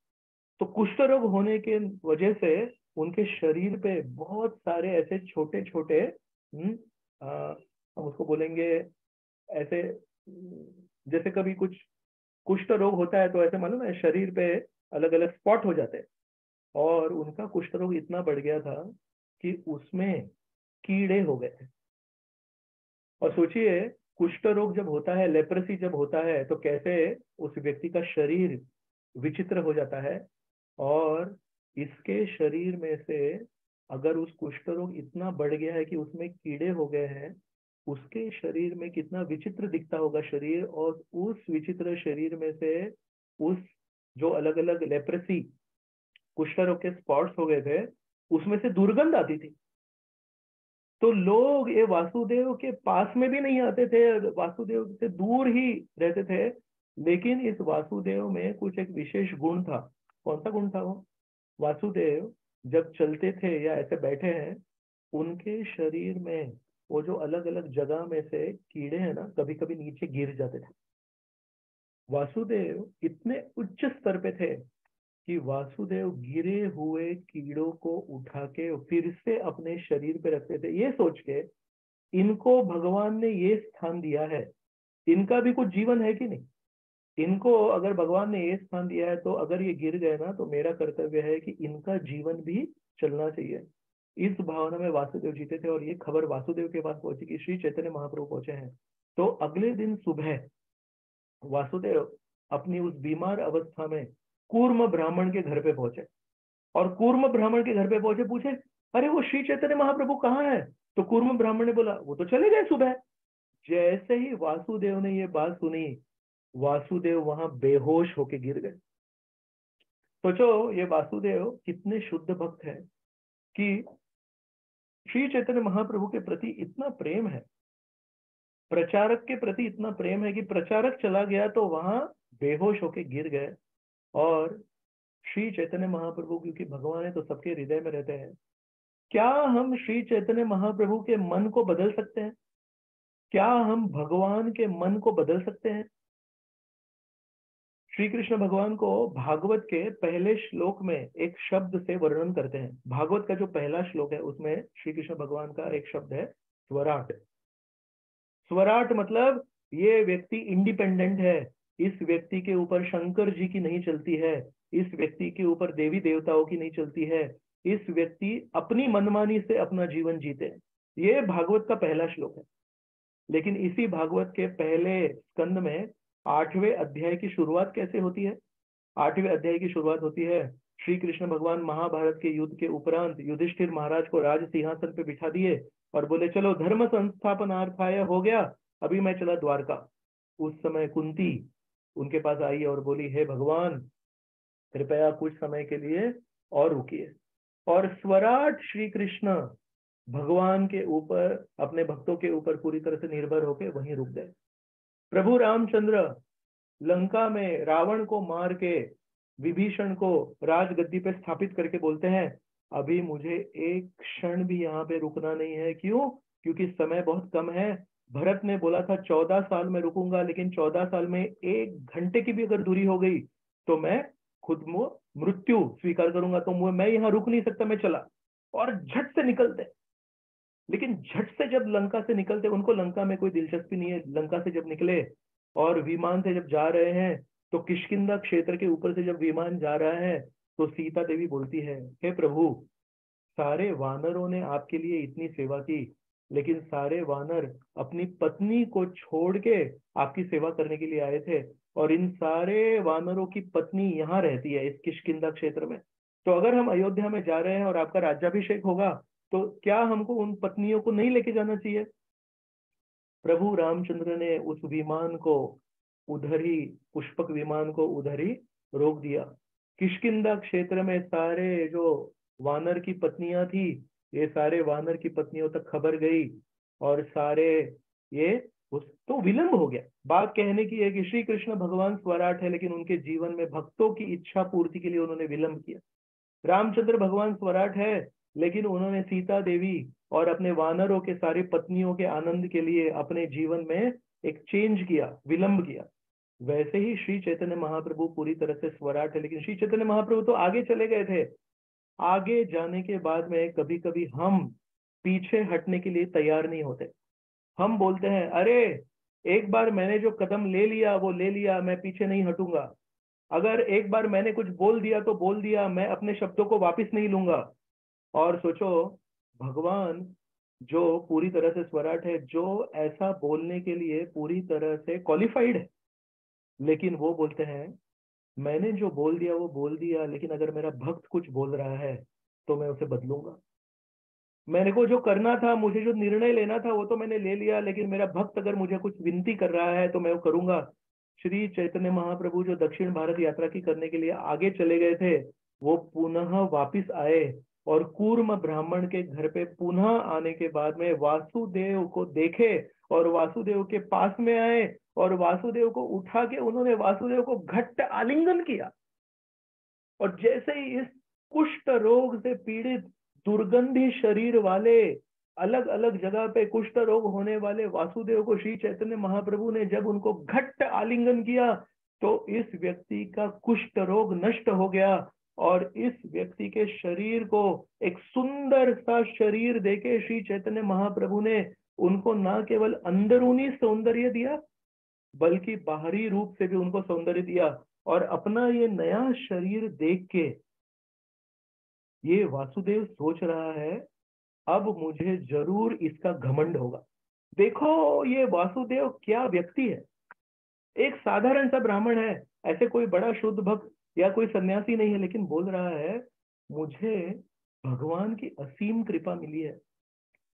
Speaker 1: तो कुष्ठ रोग होने के वजह से उनके शरीर पे बहुत सारे ऐसे छोटे छोटे हम उसको बोलेंगे ऐसे, जैसे कभी कुछ कुष्ठ रोग होता है तो ऐसे मालूम है शरीर पे अलग अलग स्पॉट हो जाते हैं। और उनका कुष्ठ रोग इतना बढ़ गया था कि उसमें कीड़े हो गए थे। और सोचिए, कुष्ठ रोग जब होता है, लेप्रेसी जब होता है, तो कैसे उस व्यक्ति का शरीर विचित्र हो जाता है। और इसके शरीर में से अगर उस कुष्ठ रोग इतना बढ़ गया है कि उसमें कीड़े हो गए हैं, उसके शरीर में कितना विचित्र दिखता होगा शरीर। और उस विचित्र शरीर में से उस जो अलग अलग लेप्रेसी कुष्ठ रोग के स्पॉट्स हो गए थे, उसमें से दुर्गंध आती थी। तो लोग ये वासुदेव के पास में भी नहीं आते थे, वासुदेव से दूर ही रहते थे। लेकिन इस वासुदेव में कुछ एक विशेष गुण था। कौन सा गुण था वो? वासुदेव जब चलते थे या ऐसे बैठे हैं, उनके शरीर में वो जो अलग अलग जगह में से कीड़े हैं ना, कभी कभी नीचे गिर जाते थे। वासुदेव इतने उच्च स्तर पे थे कि वासुदेव गिरे हुए कीड़ों को उठा के फिर से अपने शरीर पे रखते थे, ये सोच के इनको भगवान ने ये स्थान दिया है, इनका भी कुछ जीवन है कि नहीं। इनको अगर भगवान ने ये स्थान दिया है, तो अगर ये गिर गए ना, तो मेरा कर्तव्य है कि इनका जीवन भी चलना चाहिए। इस भावना में वासुदेव जीते थे। और ये खबर वासुदेव के पास पहुंची कि श्री चैतन्य महाप्रभु पहुंचे हैं। तो अगले दिन सुबह वासुदेव अपनी उस बीमार अवस्था में कूर्म ब्राह्मण के घर पे पहुंचे। और कूर्म ब्राह्मण के घर पे पहुंचे, पूछे, अरे वो श्री चैतन्य महाप्रभु कहाँ है? तो कूर्म ब्राह्मण ने बोला, वो तो चले गए सुबह। जैसे ही वासुदेव ने ये बात सुनी, वासुदेव वहां बेहोश होके गिर गए। सोचो, ये वासुदेव कितने शुद्ध भक्त हैं कि श्री चैतन्य महाप्रभु के प्रति इतना प्रेम है, प्रचारक के प्रति इतना प्रेम है कि प्रचारक चला गया तो वहां बेहोश होके गिर गए। और श्री चैतन्य महाप्रभु, क्योंकि भगवान है तो सबके हृदय में रहते हैं, क्या हम श्री चैतन्य महाप्रभु के मन को बदल सकते हैं? क्या हम भगवान के मन को बदल सकते हैं? श्री कृष्ण भगवान को भागवत के पहले श्लोक में एक शब्द से वर्णन करते हैं। भागवत का जो पहला श्लोक है, उसमें श्री कृष्ण भगवान का एक शब्द है स्वराट। स्वराट मतलब ये व्यक्ति इंडिपेंडेंट है, इस व्यक्ति के ऊपर शंकर जी की नहीं चलती है, इस व्यक्ति के ऊपर देवी देवताओं की नहीं चलती है, इस व्यक्ति अपनी मनमानी से अपना जीवन जीते। ये भागवत का पहला श्लोक है। लेकिन इसी भागवत के पहले स्कंद में 8वें अध्याय की शुरुआत कैसे होती है? 8वें अध्याय की शुरुआत होती है, श्री कृष्ण भगवान महाभारत के युद्ध के उपरांत युधिष्ठिर महाराज को राज सिंहासन पे बिठा दिए और बोले, चलो धर्म संस्थापनार्थाय हो गया, अभी मैं चला द्वारका। उस समय कुंती उनके पास आई और बोली, हे भगवान, कृपया कुछ समय के लिए और रुकिए। और स्वराट श्री कृष्ण भगवान के ऊपर, अपने भक्तों के ऊपर पूरी तरह से निर्भर होकर वहीं रुक गए। प्रभु रामचंद्र लंका में रावण को मार के विभीषण को राजगद्दी पे स्थापित करके बोलते हैं, अभी मुझे एक क्षण भी यहाँ पे रुकना नहीं है। क्यों? क्योंकि समय बहुत कम है। भरत ने बोला था 14 साल में रुकूंगा, लेकिन 14 साल में 1 घंटे की भी अगर दूरी हो गई तो मैं खुद मृत्यु स्वीकार करूंगा। तो मैं यहाँ रुक नहीं सकता, मैं चला। और झट से निकलते। लेकिन झट से जब लंका से निकलते, उनको लंका में कोई दिलचस्पी नहीं है। लंका से जब निकले और विमान से जब जा रहे हैं, तो किष्किंधा क्षेत्र के ऊपर से जब विमान जा रहा है, तो सीता देवी बोलती है, हे प्रभु, सारे वानरों ने आपके लिए इतनी सेवा की, लेकिन सारे वानर अपनी पत्नी को छोड़ के आपकी सेवा करने के लिए आए थे। और इन सारे वानरों की पत्नी यहाँ रहती है, इस किष्किंधा क्षेत्र में। तो अगर हम अयोध्या में जा रहे हैं और आपका राज्याभिषेक होगा, तो क्या हमको उन पत्नियों को नहीं लेके जाना चाहिए? प्रभु रामचंद्र ने उस विमान को उधर ही, पुष्पक विमान को उधर ही रोक दिया। किष्किंधा क्षेत्र में सारे जो वानर की पत्नियां थी, ये सारे वानर की पत्नियों तक खबर गई। और सारे ये उस तो विलंब हो गया। बात कहने की है कि श्री कृष्ण भगवान स्वराट है, लेकिन उनके जीवन में भक्तों की इच्छा पूर्ति के लिए उन्होंने विलंब किया। रामचंद्र भगवान स्वराट है, लेकिन उन्होंने सीता देवी और अपने वानरों के सारे पत्नियों के आनंद के लिए अपने जीवन में एक चेंज किया, विलंब किया। वैसे ही श्री चैतन्य महाप्रभु पूरी तरह से स्वराट है, लेकिन श्री चैतन्य महाप्रभु तो आगे चले गए थे। आगे जाने के बाद में कभी कभी हम पीछे हटने के लिए तैयार नहीं होते। हम बोलते हैं अरे एक बार मैंने जो कदम ले लिया वो ले लिया, मैं पीछे नहीं हटूंगा। अगर एक बार मैंने कुछ बोल दिया तो बोल दिया, मैं अपने शब्दों को वापस नहीं लूंगा। और सोचो, भगवान जो पूरी तरह से स्वराट है, जो ऐसा बोलने के लिए पूरी तरह से क्वालिफाइड है, लेकिन वो बोलते हैं मैंने जो बोल दिया वो बोल दिया, लेकिन अगर मेरा भक्त कुछ बोल रहा है तो मैं उसे बदलूंगा। मैंने को जो करना था, मुझे जो निर्णय लेना था वो तो मैंने ले लिया, लेकिन मेरा भक्त अगर मुझे कुछ विनती कर रहा है तो मैं वो करूंगा। श्री चैतन्य महाप्रभु जो दक्षिण भारत यात्रा की करने के लिए आगे चले गए थे, वो पुनः वापिस आए और कूर्म ब्राह्मण के घर पे पुनः आने के बाद में वासुदेव को देखे और वासुदेव के पास में आए और वासुदेव को उठा के उन्होंने वासुदेव को घट्ट आलिंगन किया। और जैसे ही इस कुष्ठ रोग से पीड़ित दुर्गंधी शरीर वाले, अलग अलग जगह पे कुष्ठ रोग होने वाले वासुदेव को श्री चैतन्य महाप्रभु ने जब उनको घट्ट आलिंगन किया, तो इस व्यक्ति का कुष्ठ रोग नष्ट हो गया और इस व्यक्ति के शरीर को एक सुंदर सा शरीर देके श्री चैतन्य महाप्रभु ने उनको ना केवल अंदरूनी सौंदर्य दिया, बल्कि बाहरी रूप से भी उनको सौंदर्य दिया। और अपना ये नया शरीर देख के ये वासुदेव सोच रहा है अब मुझे जरूर इसका घमंड होगा। देखो ये वासुदेव क्या व्यक्ति है, एक साधारण सा ब्राह्मण है, ऐसे कोई बड़ा शुद्ध भक्त या कोई सन्यासी नहीं है, लेकिन बोल रहा है मुझे भगवान की असीम कृपा मिली है।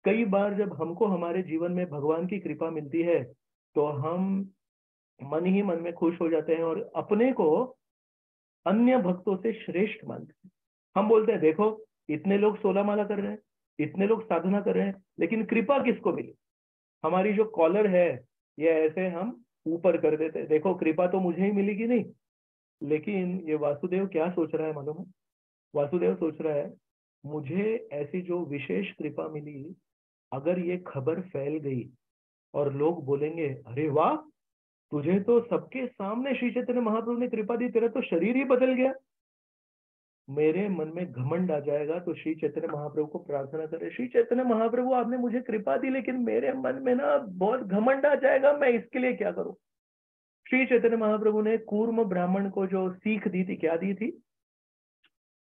Speaker 1: कई बार जब हमको हमारे जीवन में भगवान की कृपा मिलती है तो हम मन ही मन में खुश हो जाते हैं और अपने को अन्य भक्तों से श्रेष्ठ मानते हैं। हम बोलते हैं देखो इतने लोग 16 माला कर रहे हैं, इतने लोग साधना कर रहे हैं, लेकिन कृपा किसको मिली? हमारी जो कॉलर है ये ऐसे हम ऊपर कर देते हैं, देखो कृपा तो मुझे ही मिलेगी नहीं। लेकिन ये वासुदेव क्या सोच रहा है मालूम है? वासुदेव सोच रहा है मुझे ऐसी जो विशेष कृपा मिली, अगर ये खबर फैल गई और लोग बोलेंगे अरे वाह, तुझे तो सबके सामने श्री चैतन्य महाप्रभु ने कृपा दी, तेरा तो शरीर ही बदल गया, मेरे मन में घमंड आ जाएगा। तो श्री चैतन्य महाप्रभु को प्रार्थना करें, श्री चैतन्य महाप्रभु आपने मुझे कृपा दी, लेकिन मेरे मन में ना बहुत घमंड आ जाएगा, मैं इसके लिए क्या करूं? श्री चैतन्य महाप्रभु ने कूर्म ब्राह्मण को जो सीख दी थी, क्या दी थी?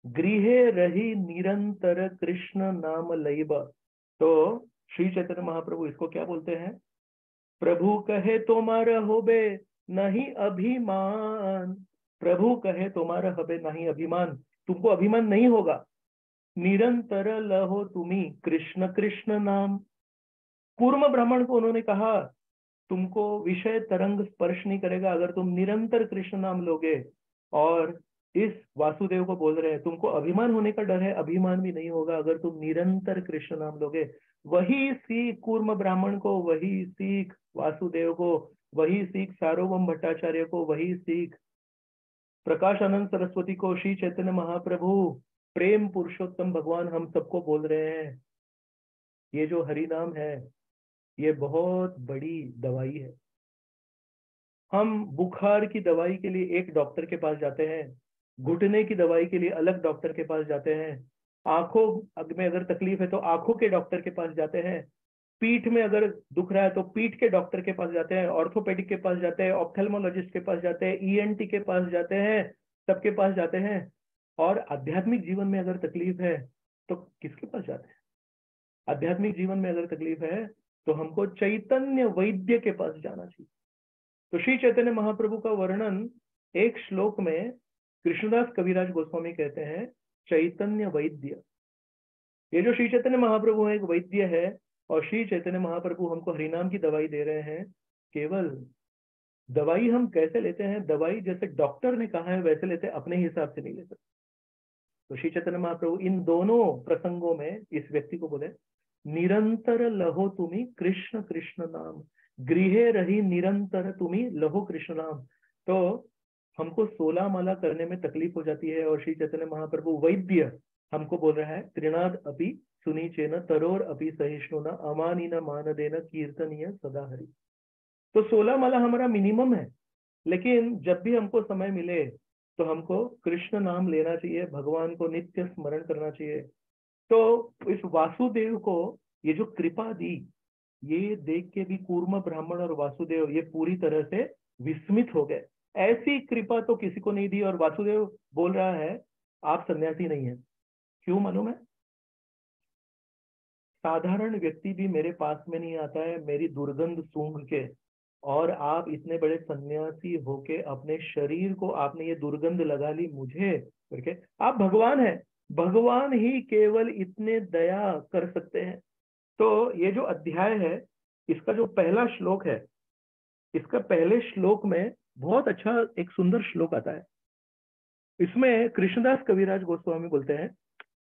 Speaker 1: गृहे रही निरंतर कृष्ण नाम लैब। तो श्री चैतन्य महाप्रभु इसको क्या बोलते हैं? प्रभु कहे तुम्हारा होबे नहीं अभिमान, प्रभु कहे तुम्हारा हबे नहीं अभिमान, तुमको अभिमान नहीं होगा। निरंतर लहो तुम्ही कृष्ण कृष्ण नाम। कूर्म ब्राह्मण को उन्होंने कहा तुमको विषय तरंग स्पर्श नहीं करेगा अगर तुम निरंतर कृष्ण नाम लोगे। और इस वासुदेव को बोल रहे हैं तुमको अभिमान होने का डर है, अभिमान भी नहीं होगा अगर तुम निरंतर कृष्ण नाम लोगे। वही सीख कूर्म ब्राह्मण को, वही सीख वासुदेव को, वही सीख सार्वभौम भट्टाचार्य को, वही सीख प्रकाशानंद सरस्वती को, श्री चैतन्य महाप्रभु प्रेम पुरुषोत्तम भगवान हम सबको बोल रहे हैं ये जो हरि नाम है ये बहुत बड़ी दवाई है। हम बुखार की दवाई के लिए एक डॉक्टर के पास जाते हैं, घुटने की दवाई के लिए अलग डॉक्टर के पास जाते हैं, आंखों में अगर तकलीफ है तो आंखों के डॉक्टर के पास जाते हैं, पीठ में अगर दुख रहा है तो पीठ के डॉक्टर के पास जाते हैं, ऑर्थोपेडिक के पास जाते हैं, ऑप्थेल्मोलॉजिस्ट के पास जाते हैं, ईएनटी के पास जाते हैं, सबके पास जाते हैं। और आध्यात्मिक जीवन में अगर तकलीफ है तो किसके पास जाते हैं? आध्यात्मिक जीवन में अगर तकलीफ है तो हमको चैतन्य वैद्य के पास जाना चाहिए। तो श्री चैतन्य महाप्रभु का वर्णन एक श्लोक में कृष्णदास कविराज गोस्वामी कहते हैं चैतन्य वैद्य। ये जो श्री चैतन्य महाप्रभु है एक वैद्य है और श्री चैतन्य महाप्रभु हमको हरिनाम की दवाई दे रहे हैं। केवल दवाई हम कैसे लेते हैं? दवाई जैसे डॉक्टर ने कहा है वैसे लेते, अपने हिसाब से नहीं लेते। तो श्री चैतन्य महाप्रभु इन दोनों प्रसंगों में इस व्यक्ति को बोले निरंतर लहो तुम्ही कृष्ण कृष्ण नाम, गृहे रही निरंतर तुम्ही लहो कृष्ण नाम। तो हमको 16 माला करने में तकलीफ हो जाती है और श्री चैतन्य महाप्रभु वैद्य हमको बोल रहा है त्रिनाद अपि सुनीचेन तरोर अपि सहिष्णुना अमानीन मानदेन कीर्तनीय सदा हरि। तो 16 माला हमारा मिनिमम है, लेकिन जब भी हमको समय मिले तो हमको कृष्ण नाम लेना चाहिए, भगवान को नित्य स्मरण करना चाहिए। तो इस वासुदेव को ये जो कृपा दी, ये देख के भी कूर्म ब्राह्मण और वासुदेव ये पूरी तरह से विस्मित हो गए। ऐसी कृपा तो किसी को नहीं दी। और वासुदेव बोल रहा है आप सन्यासी नहीं है। क्यों मालूम है? साधारण व्यक्ति भी मेरे पास में नहीं आता है मेरी दुर्गंध सूंघ के, और आप इतने बड़े सन्यासी होके अपने शरीर को आपने ये दुर्गंध लगा ली मुझे करके। आप भगवान हैं, भगवान ही केवल इतने दया कर सकते हैं। तो ये जो अध्याय है, इसका जो पहला श्लोक है, इसका पहले श्लोक में बहुत अच्छा एक सुंदर श्लोक आता है। इसमें कृष्णदास कविराज गोस्वामी बोलते हैं,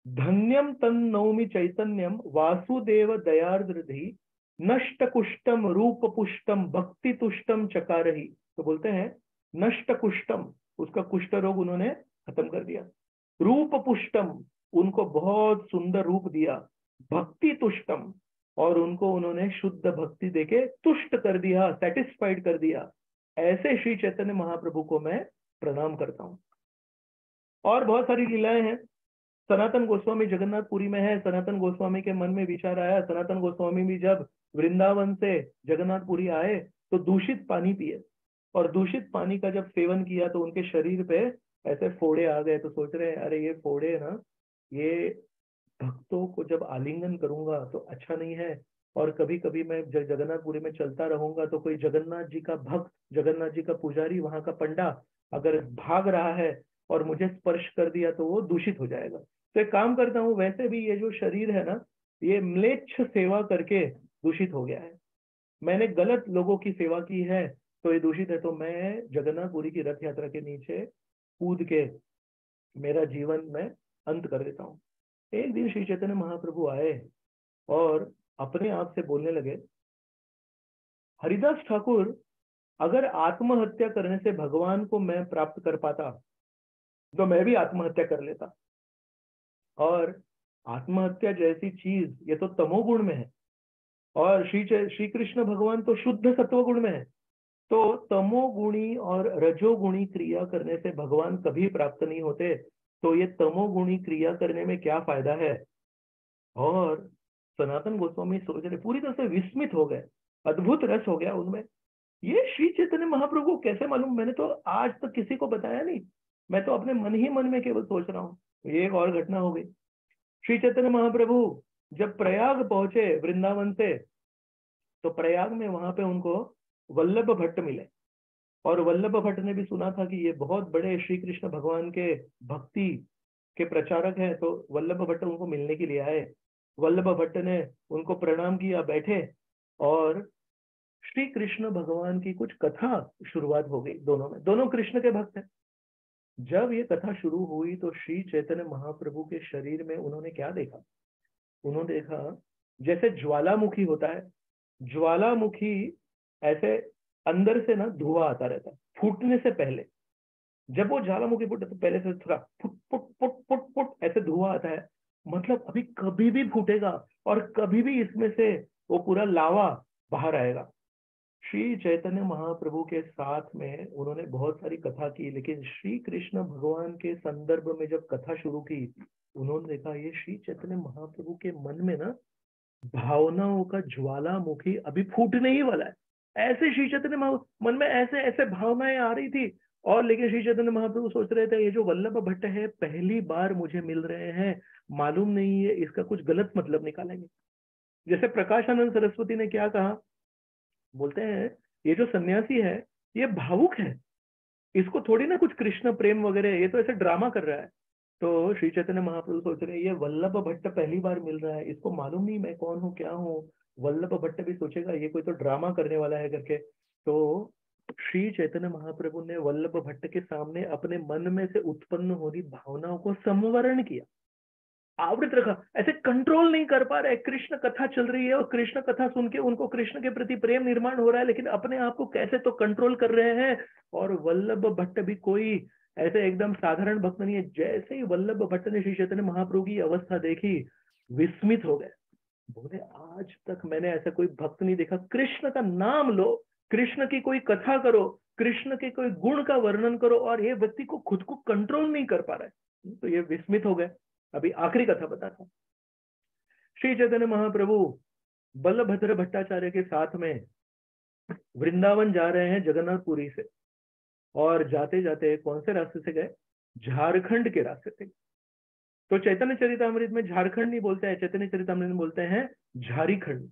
Speaker 1: धन्यम तन्नौमि चैतन्यम वासुदेव दयार्द्रधि नष्ट कुष्टम रूप पुष्टम भक्ति तुष्टम चकारही। तो बोलते हैं नष्ट कुष्टम, उसका कुष्ठ रोग उन्होंने खत्म कर दिया। रूप पुष्टम, उनको बहुत सुंदर रूप दिया। भक्ति तुष्टम, और उनको उन्होंने शुद्ध भक्ति देके तुष्ट कर दिया, सेटिस्फाइड कर दिया। ऐसे श्री चैतन्य महाप्रभु को मैं प्रणाम करता हूँ। और बहुत सारी लीलाएं हैं। सनातन गोस्वामी जगन्नाथपुरी में है। सनातन गोस्वामी के मन में विचार आया, सनातन गोस्वामी भी जब वृंदावन से जगन्नाथपुरी आए तो दूषित पानी पिए, और दूषित पानी का जब सेवन किया तो उनके शरीर पे ऐसे फोड़े आ गए। तो सोच रहे हैं अरे ये फोड़े ना, ये भक्तों को जब आलिंगन करूंगा तो अच्छा नहीं है। और कभी कभी मैं जगन्नाथपुरी में चलता रहूंगा तो कोई जगन्नाथ जी का भक्त, जगन्नाथ जी का पुजारी, वहां का पंडा अगर भाग रहा है और मुझे स्पर्श कर दिया तो वो दूषित हो जाएगा। तो एक काम करता हूँ, वैसे भी ये जो शरीर है ना, ये म्लेच्छ सेवा करके दूषित हो गया है। मैंने गलत लोगों की सेवा की है तो ये दूषित है। तो मैं जगन्नाथपुरी की रथ यात्रा के नीचे कूद के मेरा जीवन में अंत कर देता हूँ। एक दिन श्री चैतन्य महाप्रभु आए और अपने आप से बोलने लगे, हरिदास ठाकुर, अगर आत्महत्या करने से भगवान को मैं प्राप्त कर पाता तो मैं भी आत्महत्या कर लेता। और आत्महत्या जैसी चीज ये तो तमोगुण में है, और श्री कृष्ण भगवान तो शुद्ध सत्वगुण में है। तो तमोगुणी और रजोगुणी क्रिया करने से भगवान कभी प्राप्त नहीं होते। तो ये तमोगुणी क्रिया करने में क्या फायदा है? और सनातन गोस्वामी सोच रहे, पूरी तरह से विस्मित हो गए, अद्भुत रस हो गया उनमें। ये श्री चैतन्य महाप्रभु को कैसे मालूम? मैंने तो आज तक किसी को बताया नहीं, मैं तो अपने मन ही मन में केवल सोच रहा हूँ। ये एक और घटना हो गई। श्री चैतन्य महाप्रभु जब प्रयाग पहुंचे वृंदावन से, तो प्रयाग में वहां पे उनको वल्लभ भट्ट मिले। और वल्लभ भट्ट ने भी सुना था कि ये बहुत बड़े श्री कृष्ण भगवान के भक्ति के प्रचारक हैं। तो वल्लभ भट्ट उनको मिलने के लिए आए। वल्लभ भट्ट ने उनको प्रणाम किया, बैठे, और श्री कृष्ण भगवान की कुछ कथा शुरुआत हो गई। दोनों में, दोनों कृष्ण के भक्त हैं। जब ये कथा शुरू हुई तो श्री चैतन्य महाप्रभु के शरीर में उन्होंने क्या देखा? उन्होंने देखा जैसे ज्वालामुखी होता है, ज्वालामुखी ऐसे अंदर से ना धुआं आता रहता है फूटने से पहले। जब वो ज्वालामुखी फूटे तो पहले से थोड़ा foot foot foot foot foot ऐसे धुआं आता है, मतलब अभी कभी भी फूटेगा और कभी भी इसमें से वो पूरा लावा बाहर आएगा। श्री चैतन्य महाप्रभु के साथ में उन्होंने बहुत सारी कथा की, लेकिन श्री कृष्ण भगवान के संदर्भ में जब कथा शुरू की, उन्होंने देखा ये श्री चैतन्य महाप्रभु के मन में ना भावनाओं का ज्वालामुखी अभी फूटने ही वाला है। ऐसे श्री चैतन्य मन में ऐसे ऐसे भावनाएं आ रही थी। और लेकिन श्री चैतन्य महाप्रभु सोच रहे थे ये जो वल्लभ भट्ट है पहली बार मुझे मिल रहे हैं, मालूम नहीं है इसका कुछ गलत मतलब निकालेंगे। जैसे प्रकाशानंद सरस्वती ने क्या कहा, बोलते हैं ये जो सन्यासी है ये भावुक है, इसको थोड़ी ना कुछ कृष्ण प्रेम वगैरह, ये तो ऐसे ड्रामा कर रहा है। तो श्री चैतन्य महाप्रभु सोच रहे हैं ये वल्लभ भट्ट पहली बार मिल रहा है, इसको मालूम नहीं मैं कौन हूँ क्या हूँ। वल्लभ भट्ट भी सोचेगा ये कोई तो ड्रामा करने वाला है करके। तो श्री चैतन्य महाप्रभु ने वल्लभ भट्ट के सामने अपने मन में से उत्पन्न हो रही भावनाओं को संवरण किया, आवृत रखा। ऐसे कंट्रोल नहीं कर पा रहे, कृष्ण कथा चल रही है और कृष्ण कथा सुन के उनको कृष्ण के प्रति प्रेम निर्माण हो रहा है, लेकिन अपने आप को कैसे तो कंट्रोल कर रहे हैं। और वल्लभ भट्ट भी कोई ऐसे एकदम साधारण भक्त नहीं है। जैसे ही वल्लभ भट्ट ने श्री चैतन्य महाप्रभु की अवस्था देखी, विस्मित हो गए। बोले आज तक मैंने ऐसा कोई भक्त नहीं देखा, कृष्ण का नाम लो, कृष्ण की कोई कथा करो, कृष्ण के कोई गुण का वर्णन करो, और ये व्यक्ति को खुद को कंट्रोल नहीं कर पा रहा है। तो ये विस्मित हो गए। अभी आखिरी कथा बताता हूं। श्री चैतन्य महाप्रभु बलभद्र भट्टाचार्य के साथ में वृंदावन जा रहे हैं जगन्नाथपुरी से, और जाते जाते कौन से रास्ते से गए? झारखंड के रास्ते से। तो चैतन्य चरितामृत में झारखंड नहीं बोलते हैं, चैतन्य चरितामृत में बोलते हैं झारीखंड।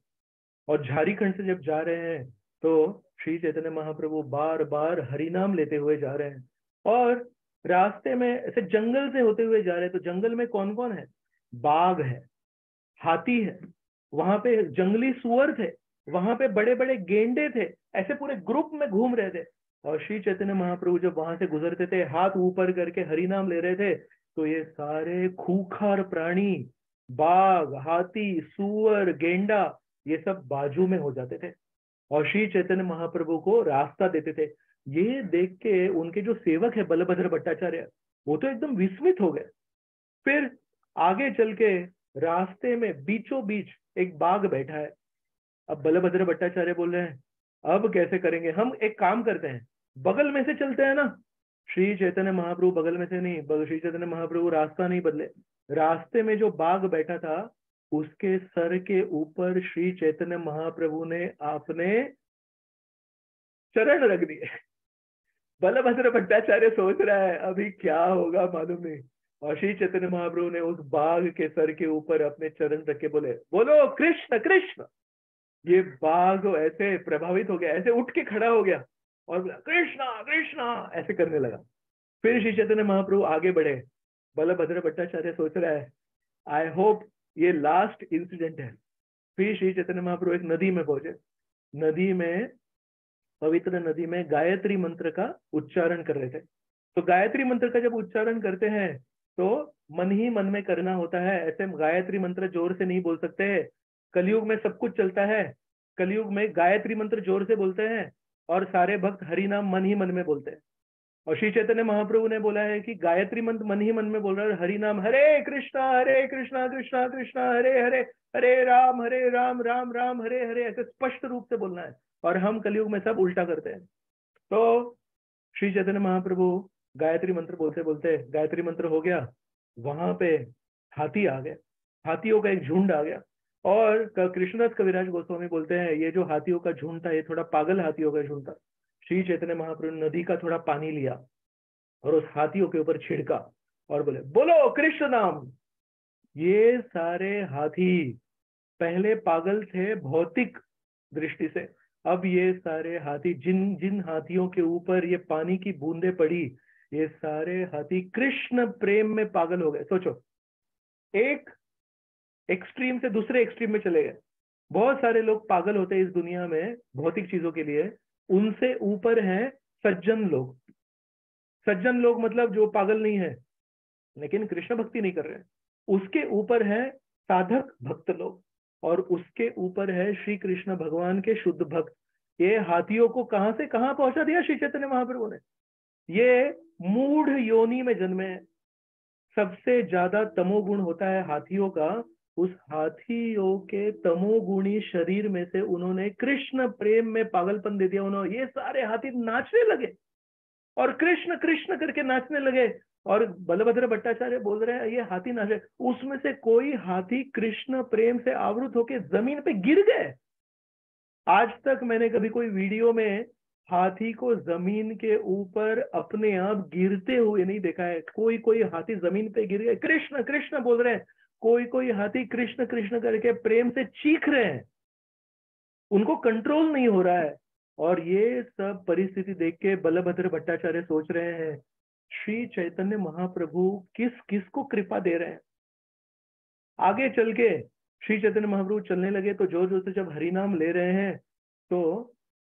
Speaker 1: और झारीखंड से जब जा रहे हैं तो श्री चैतन्य महाप्रभु बार बार हरिनाम लेते हुए जा रहे हैं, और रास्ते में ऐसे जंगल से होते हुए जा रहे हैं। तो जंगल में कौन कौन है? बाघ है, हाथी है, वहां पे जंगली सुअर थे, वहां पे बड़े बड़े गेंडे थे, ऐसे पूरे ग्रुप में घूम रहे थे। और श्री चैतन्य महाप्रभु जब वहां से गुजरते थे, हाथ ऊपर करके हरिनाम ले रहे थे, तो ये सारे खूंखार प्राणी, बाघ, हाथी, सुअर, गेंडा, ये सब बाजू में हो जाते थे और श्री चैतन्य महाप्रभु को रास्ता देते थे। ये देख के उनके जो सेवक है बलभद्र भट्टाचार्य, वो तो एकदम विस्मित हो गए। फिर आगे चल के रास्ते में बीचों बीच एक बाघ बैठा है। अब बलभद्र भट्टाचार्य बोल रहे हैं, अब कैसे करेंगे? हम एक काम करते हैं, बगल में से चलते हैं ना। श्री चैतन्य महाप्रभु बगल में से नहीं, श्री चैतन्य महाप्रभु रास्ता नहीं बदले। रास्ते में जो बाघ बैठा था, उसके सर के ऊपर श्री चैतन्य महाप्रभु ने अपने चरण रख दिए। बलभद्र भट्टाचार्य सोच रहा है अभी क्या होगा मालूम नहीं, और श्री चैतन्य महाप्रभु ने उस बाघ के सर के ऊपर अपने चरण रख के बोले, बोलो कृष्ण कृष्ण। ये बाघ ऐसे प्रभावित हो गया, ऐसे उठ के खड़ा हो गया और बोला कृष्णा कृष्णा, ऐसे करने लगा। फिर श्री चैतन्य महाप्रभु आगे बढ़े। बलभद्र भट्टाचार्य सोच रहा है आई होप ये लास्ट इंसिडेंट है। फिर श्री चैतन्य महाप्रभु एक नदी में पहुंचे। नदी में, पवित्र नदी में गायत्री मंत्र का उच्चारण कर रहे थे। तो गायत्री मंत्र का जब उच्चारण करते हैं तो मन ही मन में करना होता है, ऐसे गायत्री मंत्र जोर से नहीं बोल सकते। कलयुग में सब कुछ चलता है, कलयुग में गायत्री मंत्र जोर से बोलते हैं और सारे भक्त हरि नाम मन ही मन में बोलते हैं। और श्री चैतन्य महाप्रभु ने बोला है कि गायत्री मंत्र मन ही मन में बोल रहा है, हरि नाम हरे कृष्णा कृष्णा कृष्णा हरे हरे, हरे राम राम राम हरे हरे, ऐसे स्पष्ट रूप से बोलना है। और हम कलयुग में सब उल्टा करते हैं। तो श्री चैतन्य महाप्रभु गायत्री मंत्र बोलते बोलते, गायत्री मंत्र हो गया, वहां पे हाथी आ गए, हाथियों का एक झुंड आ गया। और कृष्णदास कविराज गोस्वामी बोलते हैं ये जो हाथियों का झुंड था, ये थोड़ा पागल हाथियों का झुंड था। श्री चैतन्य महाप्रभु ने नदी का थोड़ा पानी लिया और उस हाथियों के ऊपर छिड़का और बोले बोलो कृष्ण नाम। ये सारे हाथी पहले पागल थे भौतिक दृष्टि से, अब ये सारे हाथी, जिन जिन हाथियों के ऊपर ये पानी की बूंदें पड़ी, ये सारे हाथी कृष्ण प्रेम में पागल हो गए। सोचो, एक एक्सट्रीम से दूसरे एक्सट्रीम में चले गए। बहुत सारे लोग पागल होते हैं इस दुनिया में भौतिक चीजों के लिए, उनसे ऊपर हैं सज्जन लोग। सज्जन लोग मतलब जो पागल नहीं है लेकिन कृष्ण भक्ति नहीं कर रहे हैं। उसके ऊपर है साधक भक्त लोग, और उसके ऊपर है श्री कृष्ण भगवान के शुद्ध भक्त। ये हाथियों को कहां से कहां पहुंचा दिया श्री चैतन्य महाप्रभु ने। ये मूढ़ योनि में जन्मे। सबसे ज्यादा तमोगुण होता है हाथियों का, उस हाथियों के तमोगुणी शरीर में से उन्होंने कृष्ण प्रेम में पागलपन दे दिया। उन्होंने, ये सारे हाथी नाचने लगे और कृष्ण कृष्ण करके नाचने लगे। और बलभद्र भट्टाचार्य बोल रहे हैं ये हाथी नाचे, उसमें से कोई हाथी कृष्ण प्रेम से आवृत होकर जमीन पे गिर गए। आज तक मैंने कभी कोई वीडियो में हाथी को जमीन के ऊपर अपने आप गिरते हुए नहीं देखा है। कोई कोई हाथी जमीन पे गिर गए, कृष्ण कृष्ण बोल रहे हैं, कोई कोई हाथी कृष्ण कृष्ण करके प्रेम से चीख रहे हैं, उनको कंट्रोल नहीं हो रहा है। और ये सब परिस्थिति देख के बलभद्र भट्टाचार्य सोच रहे हैं श्री चैतन्य महाप्रभु किस किस को कृपा दे रहे हैं। आगे चल के श्री चैतन्य महाप्रभु चलने लगे तो जोर जोर से जब हरिनाम ले रहे हैं तो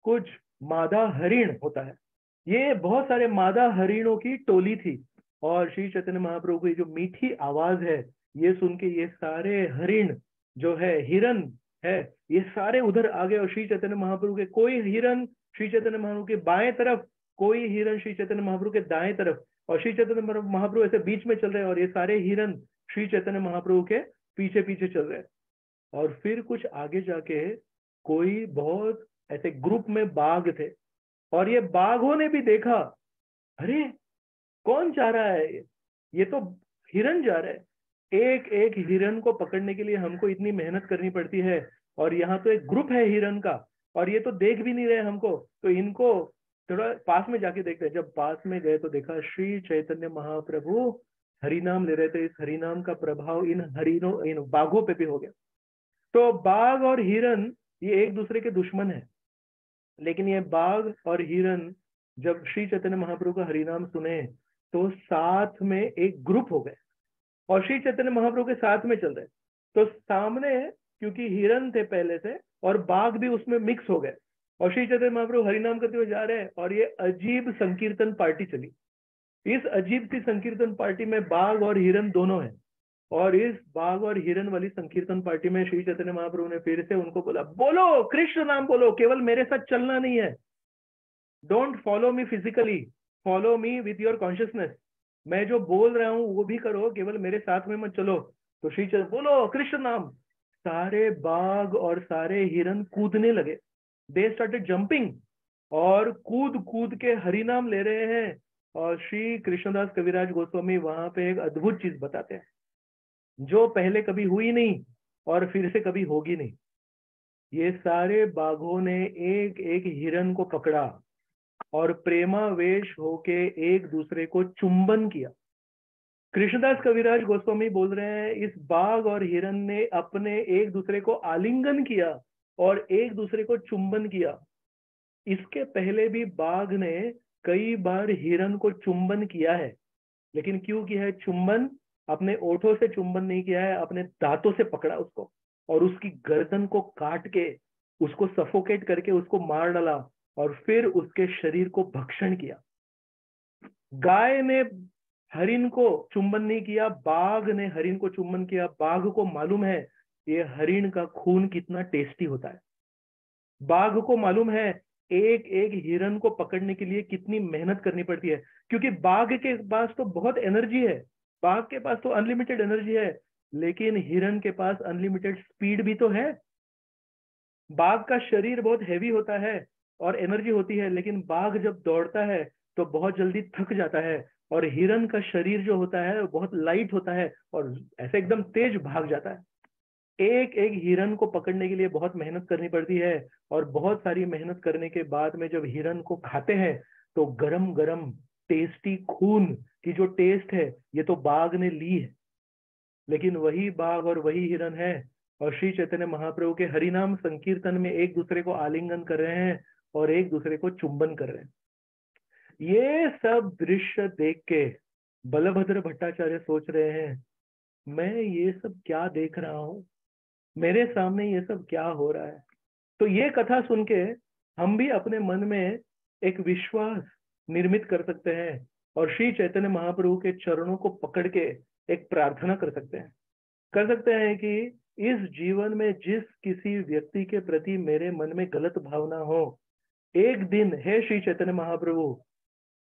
Speaker 1: कुछ मादा हरिण होता है, ये बहुत सारे मादा हरिणों की टोली थी। और श्री चैतन्य महाप्रभु की जो मीठी आवाज है, ये सुन के ये सारे हरिण जो है, हिरन है, ये सारे उधर आ गए। और श्री चैतन्य महाप्रभु के कोई हिरन श्री चैतन्य महाप्रभु के बाएं तरफ, कोई हिरन श्री चैतन्य महाप्रभु के दाएं तरफ, और श्री चैतन्य महाप्रभु ऐसे बीच में चल रहे हैं और ये सारे हिरन श्री चैतन्य महाप्रभु के पीछे पीछे चल रहे हैं। और फिर कुछ आगे जाके कोई बहुत ऐसे ग्रुप में बाघ थे, और ये बाघों ने भी देखा, अरे कौन जा रहा है, ये तो हिरन जा रहा है। एक एक हिरन को पकड़ने के लिए हमको इतनी मेहनत करनी पड़ती है, और यहाँ तो एक ग्रुप है हिरन का, और ये तो देख भी नहीं रहे हमको, तो इनको थोड़ा पास में जाके देखते हैं। जब पास में गए तो देखा श्री चैतन्य महाप्रभु हरिनाम ले रहे थे। इस हरिनाम का प्रभाव इन हरिनों, इन बाघों पे भी हो गया। तो बाघ और हिरन ये एक दूसरे के दुश्मन है, लेकिन ये बाघ और हिरन जब श्री चैतन्य महाप्रभु का हरिनाम सुने तो साथ में एक ग्रुप हो गए, और श्री चैतन्य महाप्रभु के साथ में चल रहे। तो सामने, क्योंकि हिरन थे पहले से और बाघ भी उसमें मिक्स हो गए, और श्री चैतन्य महाप्रभु हरिनाम करते हुए जा रहे हैं, और ये अजीब संकीर्तन पार्टी चली। इस अजीब सी संकीर्तन पार्टी में बाघ और हिरन दोनों हैं, और इस बाघ और हिरन वाली संकीर्तन पार्टी में श्री चैतन्य महाप्रभु ने फिर से उनको बोला, बोलो कृष्ण नाम बोलो, केवल मेरे साथ चलना नहीं है, don't follow me physically, follow me with your consciousness. मैं जो बोल रहा हूं वो भी करो, केवल मेरे साथ में मत चलो। तो श्री चैतन्य बोलो कृष्ण नाम, सारे बाघ और सारे हिरन कूदने लगे, दे स्टार्टेड जंपिंग, और कूद कूद के हरिनाम ले रहे हैं। और श्री कृष्णदास कविराज गोस्वामी वहां पे एक अद्भुत चीज बताते हैं, जो पहले कभी हुई नहीं और फिर से कभी होगी नहीं। ये सारे बाघों ने एक एक हिरन को पकड़ा और प्रेमावेश होके एक दूसरे को चुंबन किया। कृष्णदास कविराज गोस्वामी बोल रहे हैं, इस बाघ और हिरन ने अपने एक दूसरे को आलिंगन किया और एक दूसरे को चुंबन किया। इसके पहले भी बाघ ने कई बार हिरन को चुंबन किया है, लेकिन क्यों किया है चुंबन? अपने ओठों से चुंबन नहीं किया है, अपने दांतों से पकड़ा उसको और उसकी गर्दन को काट के उसको सफोकेट करके उसको मार डाला, और फिर उसके शरीर को भक्षण किया। गाय ने हरिन को चुंबन नहीं किया, बाघ ने हरिन को चुंबन किया। बाघ को मालूम है ये हरिन का खून कितना टेस्टी होता है। बाघ को मालूम है एक एक हिरन को पकड़ने के लिए कितनी मेहनत करनी पड़ती है, क्योंकि बाघ के पास तो बहुत एनर्जी है, बाघ के पास तो अनलिमिटेड एनर्जी है, लेकिन हिरन के पास अनलिमिटेड स्पीड भी तो है। बाघ का शरीर बहुत हैवी होता है और एनर्जी होती है, लेकिन बाघ जब दौड़ता है तो बहुत जल्दी थक जाता है, और हिरन का शरीर जो होता है वो बहुत लाइट होता है और ऐसे एकदम तेज भाग जाता है। एक एक हिरन को पकड़ने के लिए बहुत मेहनत करनी पड़ती है, और बहुत सारी मेहनत करने के बाद में जब हिरन को खाते हैं तो गरम गरम टेस्टी खून की जो टेस्ट है ये तो बाघ ने ली है, लेकिन वही बाघ और वही हिरन है, और श्री चैतन्य महाप्रभु के हरिनाम संकीर्तन में एक दूसरे को आलिंगन कर रहे हैं और एक दूसरे को चुंबन कर रहे हैं। ये सब दृश्य देख के बलभद्र भट्टाचार्य सोच रहे हैं, मैं ये सब क्या देख रहा हूँ, मेरे सामने ये सब क्या हो रहा है। तो ये कथा सुन के हम भी अपने मन में एक विश्वास निर्मित कर सकते हैं, और श्री चैतन्य महाप्रभु के चरणों को पकड़ के एक प्रार्थना कर सकते हैं कि इस जीवन में जिस किसी व्यक्ति के प्रति मेरे मन में गलत भावना हो, एक दिन हे श्री चैतन्य महाप्रभु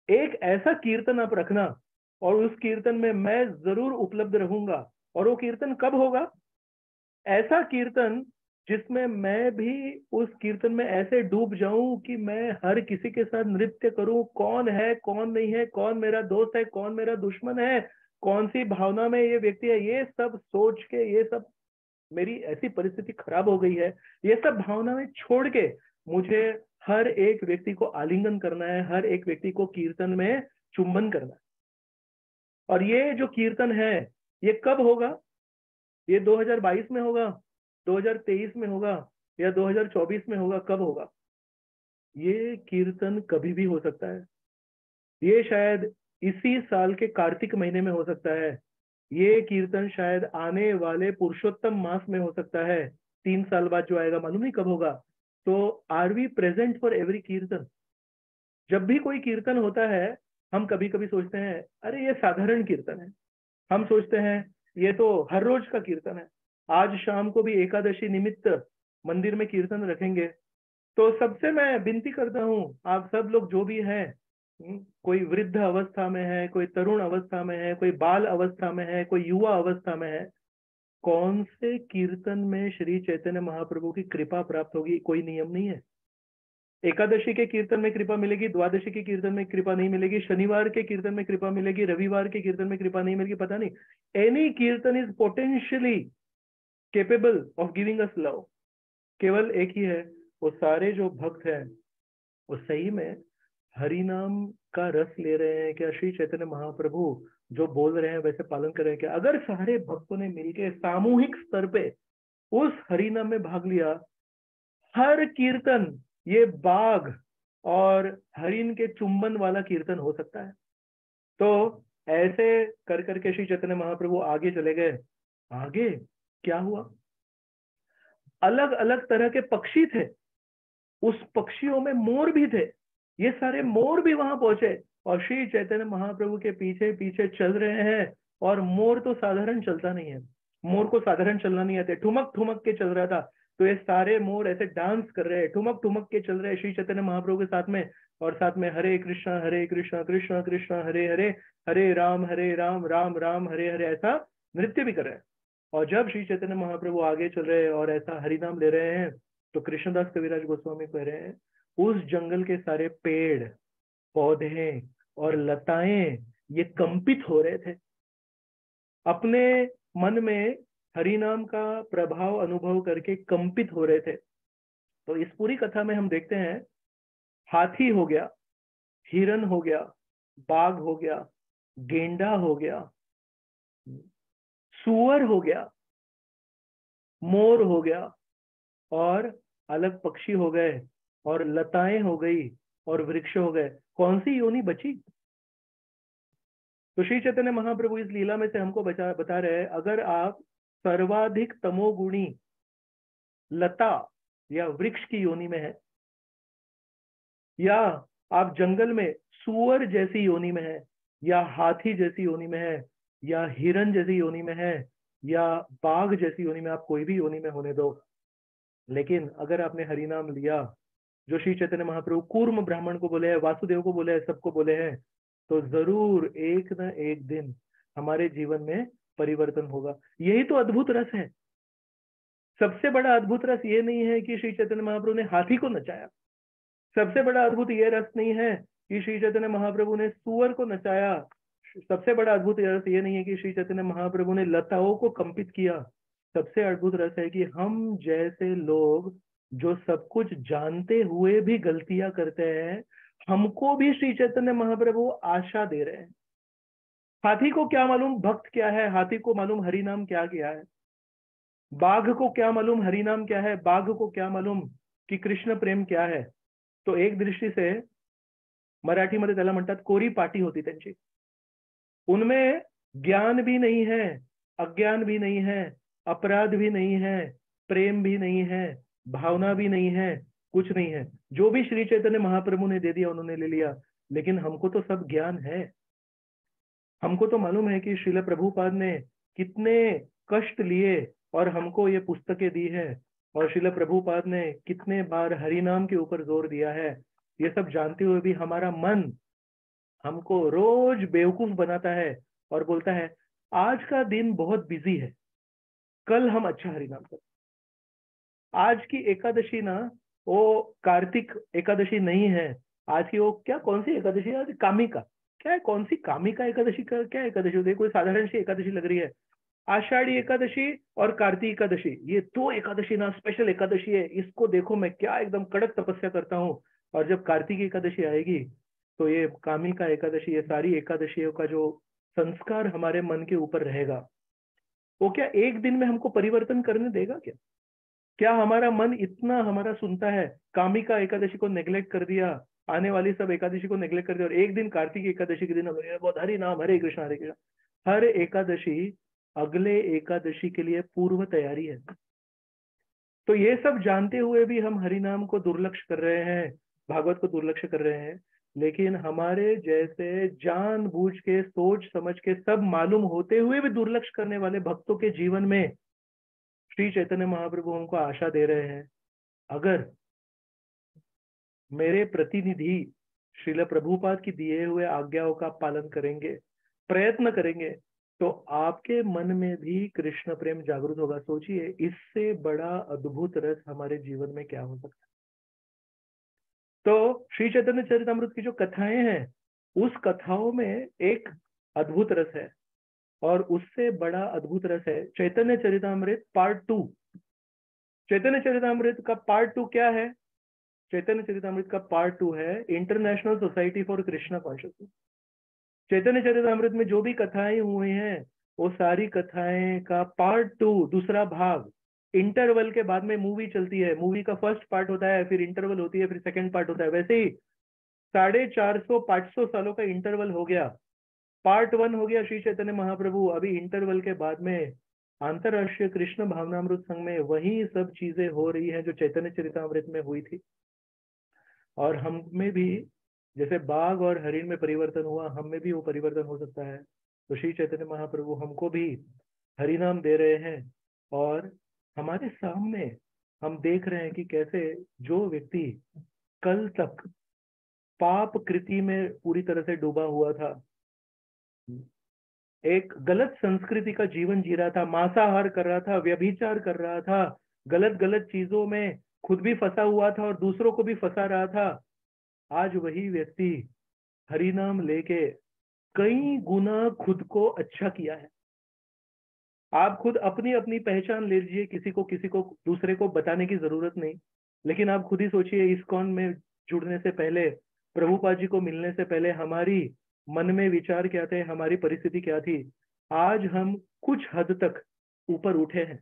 Speaker 1: एक ऐसा कीर्तन आप रखना, और उस कीर्तन में मैं जरूर उपलब्ध रहूंगा। और वो कीर्तन कब होगा? ऐसा कीर्तन जिसमें मैं भी उस कीर्तन में ऐसे डूब जाऊं कि मैं हर किसी के साथ नृत्य करूं, कौन है कौन नहीं है, कौन मेरा दोस्त है कौन मेरा दुश्मन है, कौन सी भावना में ये व्यक्ति है, ये सब सोच के, ये सब मेरी ऐसी परिस्थिति खराब हो गई है, ये सब भावनाएं छोड़ के मुझे हर एक व्यक्ति को आलिंगन करना है, हर एक व्यक्ति को कीर्तन में चुंबन करना है। और ये जो कीर्तन है ये कब होगा? ये 2022 में होगा, 2023 में होगा, या 2024 में होगा? कब होगा? ये कीर्तन कभी भी हो सकता है। ये शायद इसी साल के कार्तिक महीने में हो सकता है, ये कीर्तन शायद आने वाले पुरुषोत्तम मास में हो सकता है, 3 साल बाद जो आएगा मालूम नहीं कब होगा। तो are we present for every kirtan? जब भी कोई कीर्तन होता है हम कभी कभी सोचते हैं अरे ये साधारण कीर्तन है, हम सोचते हैं ये तो हर रोज का कीर्तन है, आज शाम को भी एकादशी निमित्त मंदिर में कीर्तन रखेंगे। तो सबसे मैं विनती करता हूँ आप सब लोग जो भी हैं, कोई वृद्ध अवस्था में है, कोई तरुण अवस्था में है, कोई बाल अवस्था में है, कोई युवा अवस्था में है, कौन से कीर्तन में श्री चैतन्य महाप्रभु की कृपा प्राप्त होगी कोई नियम नहीं है। एकादशी के कीर्तन में कृपा मिलेगी, द्वादशी के कीर्तन में कृपा नहीं मिलेगी, शनिवार के कीर्तन में कृपा मिलेगी, रविवार के कीर्तन में कृपा नहीं मिलेगी, पता नहीं। एनी कीर्तन is potentially capable of giving us love. केवल एक ही है, वो सारे जो भक्त हैं वो सही में हरि नाम का रस ले रहे हैं क्या? श्री चैतन्य महाप्रभु जो बोल रहे हैं वैसे पालन कर रहे हैं क्या? अगर सारे भक्तों ने मिलकर सामूहिक स्तर पे उस हरि नाम में भाग लिया, हर कीर्तन ये बाघ और हरिन के चुंबन वाला कीर्तन हो सकता है। तो ऐसे कर करके श्री चैतन्य महाप्रभु आगे चले गए। आगे क्या हुआ? अलग अलग तरह के पक्षी थे, उस पक्षियों में मोर भी थे। ये सारे मोर भी वहां पहुंचे और श्री चैतन्य महाप्रभु के पीछे पीछे चल रहे हैं। और मोर तो साधारण चलता नहीं है, मोर को साधारण चलना नहीं आते, ठुमक ठुमक के चल रहा था। तो ये सारे मोर ऐसे डांस कर रहे हैं, ठुमक ठुमक के चल रहे हैं श्री चैतन्य महाप्रभु के साथ में। और साथ में हरे कृष्णा कृष्णा कृष्णा हरे हरे, हरे राम राम राम हरे हरे, ऐसा नृत्य भी कर रहे हैं। और जब श्री चैतन्य महाप्रभु आगे चल रहे हैं और ऐसा हरिनाम ले रहे हैं, तो कृष्णदास कविराज गोस्वामी कह रहे हैं उस जंगल के सारे पेड़ पौधे और लताएं ये कंपित हो रहे थे, अपने मन में हरिनाम का प्रभाव अनुभव करके कंपित हो रहे थे। तो इस पूरी कथा में हम देखते हैं हाथी हो गया, हिरन हो गया, बाघ हो गया, गेंडा हो गया, सुअर हो गया, मोर हो गया और अलग पक्षी हो गए और लताएं हो गई और वृक्ष हो गए। कौन सी योनि बची? तो श्री चैतन्य महाप्रभु इस लीला में से हमको बता रहे हैं, अगर आप सर्वाधिक तमोगुणी लता या वृक्ष की योनि में है, या आप जंगल में सुअर जैसी योनि में है, या हाथी जैसी योनि में है, या हिरन जैसी योनि में है, या बाघ जैसी योनि में, आप कोई भी योनि में होने दो, लेकिन अगर आपने हरिनाम लिया, जो श्री चैतन्य महाप्रभु कूर्म ब्राह्मण को बोले हैं, वासुदेव को बोले हैं, सबको बोले हैं, तो जरूर एक न एक दिन हमारे जीवन में परिवर्तन होगा। यही तो अद्भुत रस है। सबसे बड़ा अद्भुत रस ये नहीं है कि श्री चैतन्य महाप्रभु ने हाथी को नचाया, सबसे बड़ा अद्भुत ये रस नहीं है कि श्री चैतन्य महाप्रभु ने सुअर को नचाया, सबसे बड़ा अद्भुत रस ये नहीं है कि श्री चैतन्य महाप्रभु ने लताओं को कंपित किया। सबसे अद्भुत रस है कि हम जैसे लोग जो सब कुछ जानते हुए भी गलतियां करते हैं, हमको भी श्री चैतन्य महाप्रभु आशा दे रहे हैं। हाथी को क्या मालूम भक्त क्या है, हाथी को मालूम हरिनाम क्या क्या है। बाघ को क्या मालूम हरिनाम क्या है, बाघ को क्या मालूम कि कृष्ण प्रेम क्या है। तो एक दृष्टि से मराठीमध्ये त्याला म्हणतात कोरी पाटी होती त्यांची, उनमें ज्ञान भी नहीं है, अज्ञान भी नहीं है, अपराध भी नहीं है, प्रेम भी नहीं है, भावना भी नहीं है, कुछ नहीं है। जो भी श्री चैतन्य महाप्रभु ने दे दिया उन्होंने ले लिया। लेकिन हमको तो सब ज्ञान है, हमको तो मालूम है कि श्रील प्रभुपाद ने कितने कष्ट लिए और हमको ये पुस्तकें दी है, और श्रील प्रभुपाद ने कितने बार हरिनाम के ऊपर जोर दिया है। ये सब जानते हुए भी हमारा मन हमको रोज बेवकूफ बनाता है और बोलता है आज का दिन बहुत बिजी है, कल हम अच्छा हरिनाम करें। आज की एकादशी ना वो कार्तिक एकादशी नहीं है, आज की वो क्या कौन सी एकादशी है, आज कामिका, क्या है, कौन सी कामिका एकादशी का क्या एकादशी होती है, कोई साधारण सी एकादशी लग रही है। आषाढ़ी एकादशी और कार्तिक एकादशी, ये दो एकादशी ना स्पेशल एकादशी है, इसको देखो मैं क्या एकदम कड़क तपस्या करता हूँ। और जब कार्तिक एकादशी आएगी तो ये कामिका एकादशी, ये सारी एकादशियों का जो संस्कार हमारे मन के ऊपर रहेगा, वो क्या एक दिन में हमको परिवर्तन करने देगा क्या? क्या हमारा मन इतना हमारा सुनता है? कामिका एकादशी को नेग्लेक्ट कर दिया, आने वाली सब एकादशी को नेग्लेक्ट कर दिया, और एक दिन कार्तिक एकादशी के दिन बहुत हरि नाम हरे कृष्ण हरे कृष्ण। हर एकादशी अगले एकादशी के लिए पूर्व तैयारी है। तो ये सब जानते हुए भी हम हरिनाम को दुर्लक्ष्य कर रहे हैं, भागवत को दुर्लक्ष्य कर रहे हैं। लेकिन हमारे जैसे जानबूझ के सोच समझ के सब मालूम होते हुए भी दुर्लक्ष्य करने वाले भक्तों के जीवन में श्री चैतन्य महाप्रभु हमको आशा दे रहे हैं, अगर मेरे प्रतिनिधि श्रील प्रभुपाद की दिए हुए आज्ञाओं का पालन करेंगे, प्रयत्न करेंगे, तो आपके मन में भी कृष्ण प्रेम जागृत होगा। सोचिए इससे बड़ा अद्भुत रस हमारे जीवन में क्या हो सकता है। श्री चैतन्य चरितामृत की जो कथाएं हैं, उस कथाओं में एक अद्भुत रस है, और उससे बड़ा अद्भुत रस है चैतन्य चरितामृत पार्ट 2। चैतन्य चरितामृत का पार्ट 2 क्या है? चैतन्य चरितामृत का पार्ट 2 है international society for Krishna consciousness. Chaitanya Charitamrita में जो भी कथाएं हुई हैं, वो सारी कथाएं का पार्ट 2, दूसरा भाग, इंटरवल के बाद में मूवी चलती है। मूवी का फर्स्ट पार्ट होता है, फिर इंटरवल होती है, फिर सेकंड पार्ट होता है। वैसे ही 450-500 सालों का इंटरवल हो गया। पार्ट 1 हो गया श्री चैतन्य महाप्रभु, अभी इंटरवल के बाद में अंतरराष्ट्रीय कृष्ण भावनामृत संघ में वही सब चीजें हो रही है जो चैतन्य चरितामृत में हुई थी। और हम में भी जैसे बाघ और हरिण में परिवर्तन हुआ, हम में भी वो परिवर्तन हो सकता है। तो श्री चैतन्य महाप्रभु हमको भी हरिनाम दे रहे हैं, और हमारे सामने हम देख रहे हैं कि कैसे जो व्यक्ति कल तक पाप कृति में पूरी तरह से डूबा हुआ था, एक गलत संस्कृति का जीवन जी रहा था, मांसाहार कर रहा था, व्यभिचार कर रहा था, गलत गलत चीजों में खुद भी फंसा हुआ था और दूसरों को भी फंसा रहा था, आज वही व्यक्ति हरिनाम लेके कई गुना खुद को अच्छा किया है। आप खुद अपनी अपनी पहचान ले लीजिए, किसी को दूसरे को बताने की जरूरत नहीं। लेकिन आप खुद ही सोचिए, इस्कॉन में जुड़ने से पहले, प्रभुपाद जी को मिलने से पहले हमारी मन में विचार क्या थे, हमारी परिस्थिति क्या थी। आज हम कुछ हद तक ऊपर उठे हैं,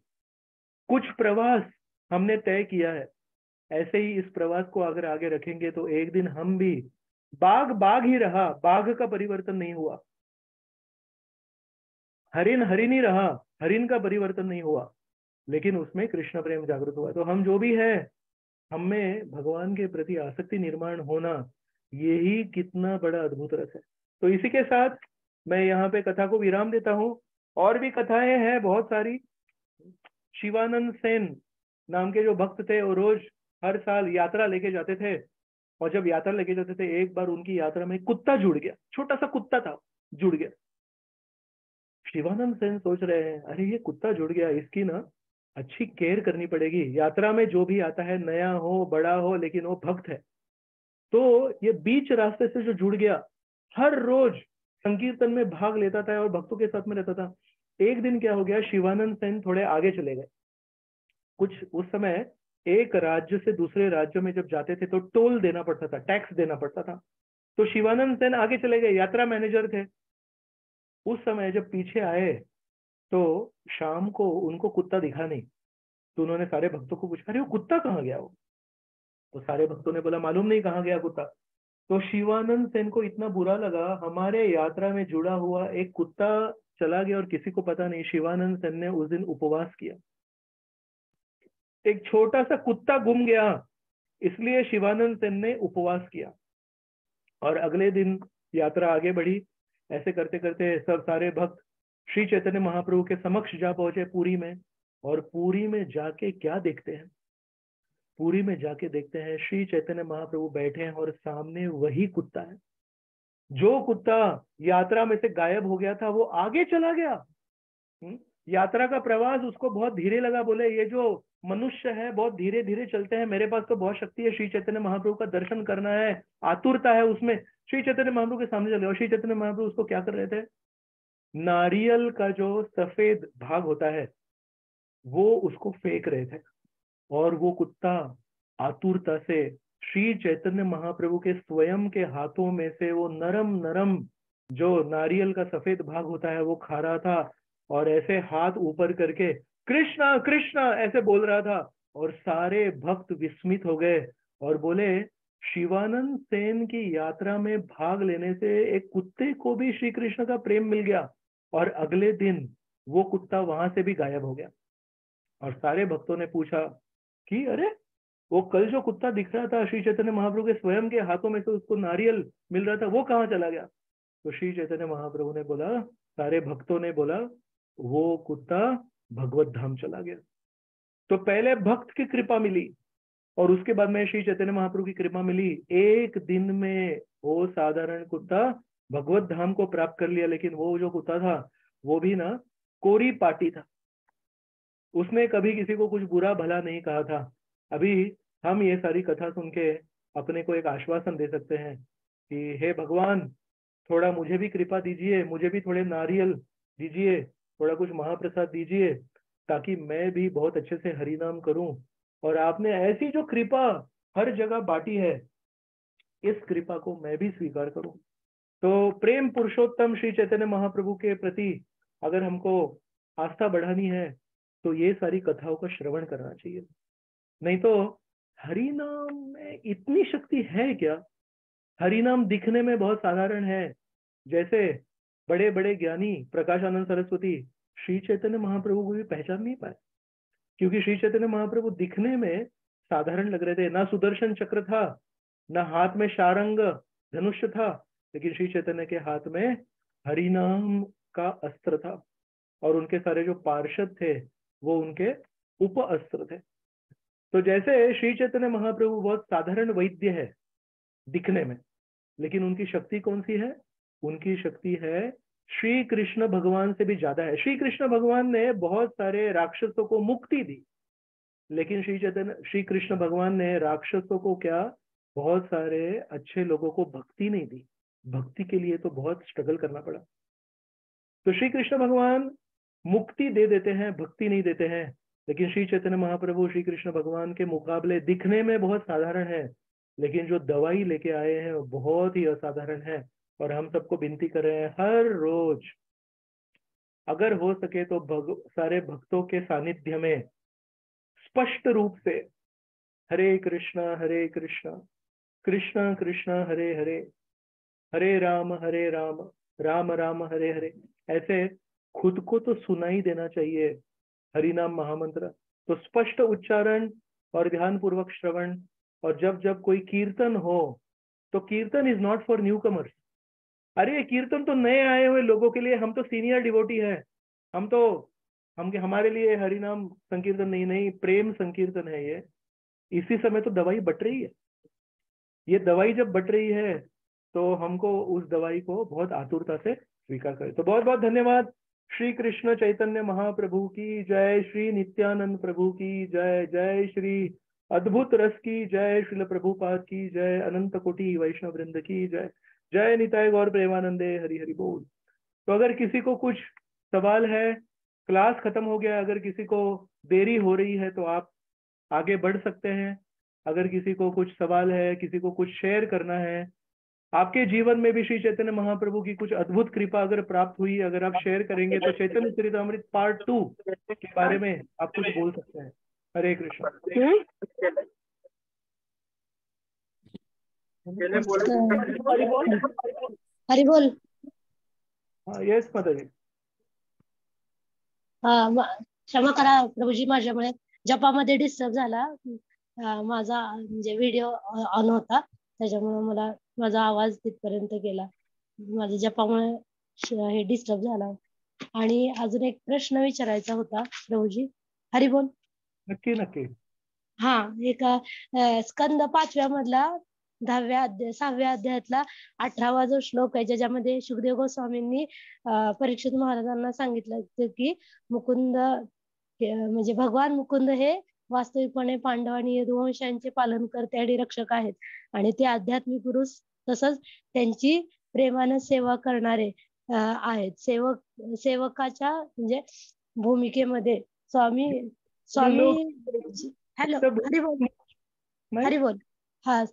Speaker 1: कुछ प्रवास हमने तय किया है। ऐसे ही इस प्रवास को अगर आगे रखेंगे तो एक दिन हम भी, बाघ बाघ ही रहा, बाघ का परिवर्तन नहीं हुआ, हरिण हरिण ही रहा, हरिण का परिवर्तन नहीं हुआ, लेकिन उसमें कृष्ण प्रेम जागृत हुआ। तो हम जो भी है, हमें भगवान के प्रति आसक्ति निर्माण होना, यही कितना बड़ा अद्भुत रस है। तो इसी के साथ मैं यहाँ पे कथा को विराम देता हूँ। और भी कथाएं हैं बहुत सारी। शिवानंद सेन नाम के जो भक्त थे, वो रोज हर साल यात्रा लेके जाते थे, और जब यात्रा लेके जाते थे, एक बार उनकी यात्रा में कुत्ता जुड़ गया, छोटा सा कुत्ता था, जुड़ गया। शिवानंद सेन सोच रहे हैं, अरे ये कुत्ता जुड़ गया, इसकी ना अच्छी केयर करनी पड़ेगी। यात्रा में जो भी आता है, नया हो बड़ा हो, लेकिन वो भक्त है, तो ये बीच रास्ते से जो जुड़ गया, हर रोज संकीर्तन में भाग लेता था और भक्तों के साथ में रहता था। एक दिन क्या हो गया, शिवानंद सेन थोड़े आगे चले गए। कुछ उस समय एक राज्य से दूसरे राज्य में जब जाते थे तो टोल देना पड़ता था, टैक्स देना पड़ता था। तो शिवानंद सेन आगे चले गए, यात्रा मैनेजर थे। उस समय जब पीछे आए तो शाम को उनको कुत्ता दिखा नहीं। तो उन्होंने सारे भक्तों को पूछा, अरे वो कुत्ता कहाँ गया? वो तो सारे भक्तों ने बोला, मालूम नहीं कहाँ गया कुत्ता। तो शिवानंद सेन को इतना बुरा लगा, हमारे यात्रा में जुड़ा हुआ एक कुत्ता चला गया और किसी को पता नहीं। शिवानंद सेन ने उस दिन उपवास किया, एक छोटा सा कुत्ता गुम गया, इसलिए शिवानंद सेन ने उपवास किया। और अगले दिन यात्रा आगे बढ़ी। ऐसे करते करते सब सारे भक्त श्री चैतन्य महाप्रभु के समक्ष जा पहुंचे पुरी में। और पुरी में जाके क्या देखते हैं, पुरी में जाके देखते हैं श्री चैतन्य महाप्रभु बैठे हैं और सामने वही कुत्ता है। जो कुत्ता यात्रा में से गायब हो गया था, वो आगे चला गया। यात्रा का प्रवास उसको बहुत धीरे लगा, बोले ये जो मनुष्य है बहुत धीरे धीरे चलते हैं, मेरे पास तो बहुत शक्ति है, श्री चैतन्य महाप्रभु का दर्शन करना है, आतुरता है उसमें। श्री चैतन्य महाप्रभु के सामने चले, और श्री चैतन्य महाप्रभु उसको क्या कर रहे थे, नारियल का जो सफेद भाग होता है वो उसको फेंक रहे थे। और वो कुत्ता आतुरता से श्री चैतन्य महाप्रभु के स्वयं के हाथों में से वो नरम नरम जो नारियल का सफेद भाग होता है वो खा रहा था, और ऐसे हाथ ऊपर करके कृष्णा कृष्णा ऐसे बोल रहा था। और सारे भक्त विस्मित हो गए और बोले, शिवानंद सेन की यात्रा में भाग लेने से एक कुत्ते को भी श्री कृष्ण का प्रेम मिल गया। और अगले दिन वो कुत्ता वहां से भी गायब हो गया। और सारे भक्तों ने पूछा कि अरे वो कल जो कुत्ता दिख रहा था श्री चैतन्य महाप्रभु के स्वयं के हाथों में से उसको नारियल मिल रहा था, वो कहाँ चला गया? तो श्री चैतन्य महाप्रभु ने बोला, सारे भक्तों ने बोला, वो कुत्ता भगवत धाम चला गया। तो पहले भक्त की कृपा मिली और उसके बाद में श्री चैतन्य महाप्रभु की कृपा मिली। एक दिन में वो साधारण कुत्ता भगवत धाम को प्राप्त कर लिया। लेकिन वो जो कुत्ता था वो भी ना कोरी पाटी था, उसने कभी किसी को कुछ बुरा भला नहीं कहा था। अभी हम ये सारी कथा सुन के अपने को एक आश्वासन दे सकते हैं कि हे भगवान, थोड़ा मुझे भी कृपा दीजिए, मुझे भी थोड़े नारियल दीजिए, थोड़ा कुछ महाप्रसाद दीजिए, ताकि मैं भी बहुत अच्छे से हरि नाम करूं। और आपने ऐसी जो कृपा हर जगह बांटी है, इस कृपा को मैं भी स्वीकार करूं। तो प्रेम पुरुषोत्तम श्री चैतन्य महाप्रभु के प्रति अगर हमको आस्था बढ़ानी है तो ये सारी कथाओं का श्रवण करना चाहिए। नहीं तो हरि नाम में इतनी शक्ति है क्या? हरि नाम दिखने में बहुत साधारण है, जैसे बड़े बड़े ज्ञानी प्रकाशानंद सरस्वती श्री चैतन्य महाप्रभु को भी पहचान नहीं पाए, क्योंकि श्री चैतन्य महाप्रभु दिखने में साधारण लग रहे थे। ना सुदर्शन चक्र था, ना हाथ में शारंग धनुष्य था, लेकिन श्री चैतन्य के हाथ में हरि नाम का अस्त्र था, और उनके सारे जो पार्षद थे वो उनके उप अस्त्र थे। तो जैसे श्री चैतन्य महाप्रभु बहुत साधारण वैद्य है दिखने में, लेकिन उनकी शक्ति कौन सी है? उनकी शक्ति है श्री कृष्ण भगवान से भी ज्यादा है। श्री कृष्ण भगवान ने बहुत सारे राक्षसों को मुक्ति दी, लेकिन श्री कृष्ण भगवान ने राक्षसों को क्या, बहुत सारे अच्छे लोगों को भक्ति नहीं दी। भक्ति के लिए तो बहुत स्ट्रगल करना पड़ा। तो श्री कृष्ण भगवान मुक्ति दे देते हैं, भक्ति नहीं देते हैं। लेकिन श्री चैतन्य महाप्रभु श्री कृष्ण भगवान के मुकाबले दिखने में बहुत साधारण है, लेकिन जो दवाई लेके आए हैं वो बहुत ही असाधारण है। और हम सबको विनती कर रहे हैं हर रोज अगर हो सके तो सारे भक्तों के सानिध्य में स्पष्ट रूप से हरे कृष्णा कृष्ण कृष्ण हरे हरे, हरे राम राम राम हरे हरे, ऐसे खुद को तो सुनाई देना चाहिए हरि नाम महामंत्र। तो स्पष्ट उच्चारण और ध्यान पूर्वक श्रवण। और जब जब कोई कीर्तन हो तो कीर्तन is not for new commerce. अरे कीर्तन तो नए आए हुए लोगों के लिए, हम तो सीनियर डिवोटी है, हमारे लिए हरि नाम संकीर्तन नहीं, प्रेम संकीर्तन है ये। इसी समय तो दवाई बट रही है। ये दवाई जब बट रही है तो हमको उस दवाई को बहुत आतुरता से स्वीकार करें। तो बहुत बहुत धन्यवाद। श्री कृष्ण चैतन्य महाप्रभु की जय, श्री नित्यानंद प्रभु की जय, जय श्री अद्भुत रस की जय, श्रील प्रभुपाद की जय, अनंत कोटि वैष्णव वृंद की जय, जय निताय गौर प्रेमानंदे, हरि हरि बोल। तो अगर किसी को कुछ सवाल है, क्लास खत्म हो गया, अगर किसी को देरी हो रही है तो आप आगे बढ़ सकते हैं। अगर किसी को कुछ सवाल है, किसी को कुछ शेयर करना है, आपके जीवन में भी श्री चैतन्य महाप्रभु की कुछ अद्भुत कृपा अगर प्राप्त हुई, अगर आप शेयर करेंगे तो चैतन्य चरितामृत पार्ट 2 के बारे में आप कुछ बोल सकते हैं। हरे कृष्ण।
Speaker 2: हरि बोल।
Speaker 1: हाँ, यस माता जी।
Speaker 2: क्षमा करा प्रभूजी, माझ्यामुळे जपामध्ये डिस्टर्ब झाला। माझा म्हणजे व्हिडिओ ऑन होता, त्याच्यामुळे मला माझा आवाज तिथपर्यंत गेला। माझ्या जपामुळे हे डिस्टर्ब झाला। आणि अजून एक प्रश्न विचारायचा होता प्रभूजी। हरि बोल।
Speaker 1: नक्की नक्की।
Speaker 2: हा, एक स्कंद 5व्या मधला 6व्या अध्यायातला 18वा जो श्लोक आहे, ज्याच्यामध्ये सुखदेव गोस्वामींनी परीक्षित महाराजांना सांगितलं की मुकुंद म्हणजे भगवान मुकुंद हे वास्तविकपणे पांडव आणि यदुवंशांचे पालनकर्ते आणि रक्षक आहेत, आणि ते आध्यात्मिक पुरुष तसंच त्यांची प्रेमाने सेवा करणारे आहेत। सेवकाच्या म्हणजे भूमिकेमध्ये स्वामी हॅलो, हरि बोल। हरि बोल। हा,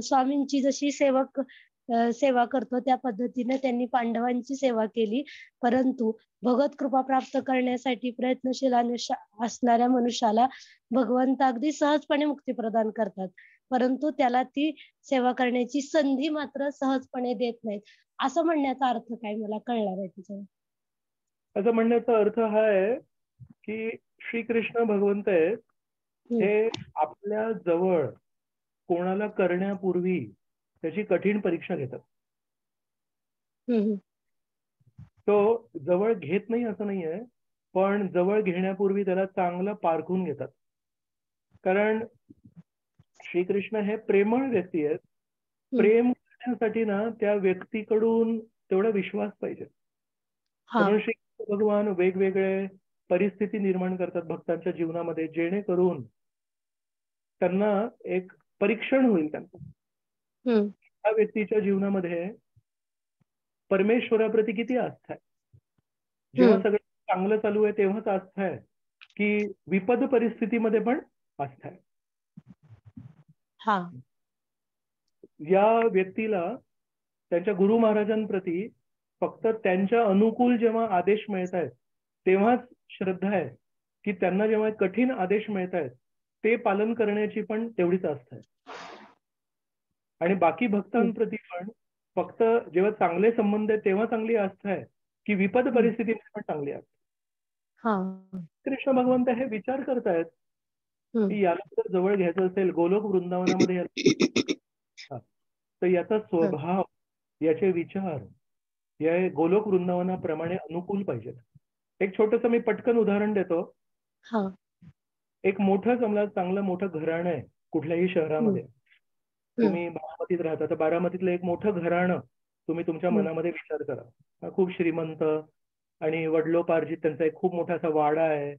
Speaker 2: स्वामींची जशी सेवा करतो त्या पद्धतीने त्यांनी पांडवांची सेवा केली, परंतु भगवत कृपा प्राप्त करण्यासाठी प्रयत्नशील असणाऱ्या मनुष्याला भगवंत अगदी सहजपणे मुक्ती प्रदान करतात, परंतु त्याला ती सेवा करण्याची संधी मात्र सहजपणे देत नाहीत। असं म्हणण्याचा अर्थ काय, मला कळला नाही त्याचा।
Speaker 1: असं म्हणण्याचा अर्थ हा आहे की श्रीकृष्ण भगवंत आहेत, हे आपल्या जवळ कोणाला करण्यापूर्वी त्याची कठीण परीक्षा घेतात। तो जवळ घेत नाही असं नाही आहे, पण जवळ घेण्यापूर्वी त्याला चांगलं पारखून घेतात। कारण श्रीकृष्ण हे प्रेमळ व्यक्ती आहेत। प्रेम करण्यासाठी ना त्या व्यक्तीकडून तेवढा विश्वास पाहिजे। म्हणून श्री भगवान वेगवेगळे परिस्थिती निर्माण करतात भक्तांच्या जीवनामध्ये, जेणेकरून त्यांना एक परीक्षण होईल त्यांचं. त्या व्यक्तीच्या जीवनामध्ये परमेश्वराप्रती किती आस्था आहे. जेव्हा सगळं चांगलं चालू आहे तेव्हाच आस्था आहे, की विपद परिस्थितीमध्ये पण आस्था आहे. या व्यक्तीला त्यांच्या गुरु महाराजांप्रती फक्त त्यांच्या अनुकूल जेव्हा आदेश मिळत आहेत तेव्हाच श्रद्धा आहे, की त्यांना जेव्हा कठीण आदेश मिळत आहेत ते पालन करण्याची पण तेवढीच आस्था आहे. आणि बाकी भक्तांप्रती पण फक्त जेव्हा चांगले संबंध आहेत तेव्हा चांगली आस्था आहे, की विपद परिस्थितीमध्ये पण चांगली आस्था. कृष्ण भगवंत हे विचार करतायत की याला जर जवळ घ्यायचं असेल गोलोक वृंदावनामध्ये तर याचा स्वभाव, याचे विचार या गोलोक वृंदावनाप्रमाणे अनुकूल पाहिजेत. एक छोटंसं मी पटकन उदाहरण देतो. एक मोठं समजा चांगलं मोठं घराणं आहे कुठल्याही शहरामध्ये. तुम्ही बारामतीत राहता तर बारामतीतलं एक मोठं घराणं तुम्ही तुमच्या मनामध्ये विचार करा. खूप श्रीमंत आणि वडिलोपार्जित त्यांचा एक खूप मोठा असा वाडा आहे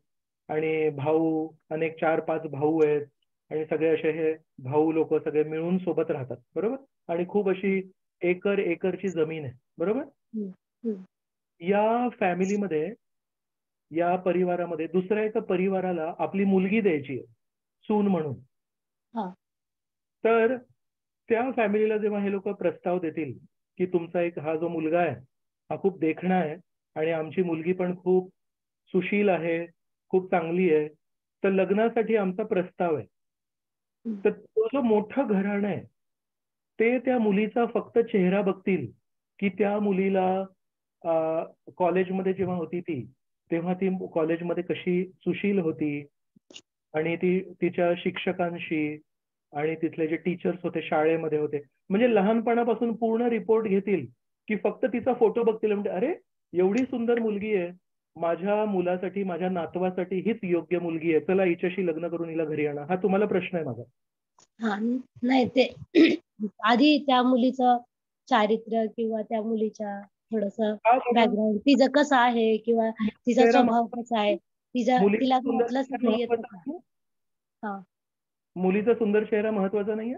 Speaker 1: आणि भाऊ अनेक 4-5 भाऊ आहेत आणि सगळे असे हे भाऊ लोक सगळे मिळून सोबत राहतात, बरोबर. आणि खूप अशी एकरची जमीन आहे, बरोबर. या फॅमिलीमध्ये, या परिवारामध्ये दुसऱ्या एका परिवाराला आपली मुलगी द्यायची आहे सून म्हणून. तर त्या फॅमिलीला जेव्हा हे लोक प्रस्ताव देतील की तुमचा एक हा जो मुलगा आहे हा खूप देखणा आहे आणि आमची मुलगी पण खूप सुशील आहे, खूप चांगली आहे, तर लग्नासाठी आमचा प्रस्ताव आहे. तर तो जो मोठं घराणं आहे ते त्या मुलीचा फक्त चेहरा बघतील की त्या मुलीला कॉलेजमध्ये जेव्हा होती ती तेव्हा ती कॉलेजमध्ये कशी सुशील होती आणि ती तिच्या शिक्षकांशी आणि तिथले जे टीचर्स होते शाळेमध्ये होते, म्हणजे लहानपणापासून पूर्ण रिपोर्ट घेतील की फक्त तिचा फोटो बघतील म्हणजे अरे एवढी सुंदर मुलगी आहे, माझ्या मुलासाठी, माझ्या नातवासाठी हीच योग्य मुलगी आहे, चला हिच्याशी लग्न करून हिला घरी आणा. हा तुम्हाला प्रश्न आहे माझा.
Speaker 2: नाही, ते आधी त्या मुलीचं चारित्र्य किंवा त्या मुलीच्या थोडस बॅकग्राऊंड तिचं कसं आहे किंवा तिचा स्वभाव कसा आहे, तिला म्हटलंच नाही येत का?
Speaker 1: मुलीचा सुंदर चेहरा महत्वाचा नाहीये?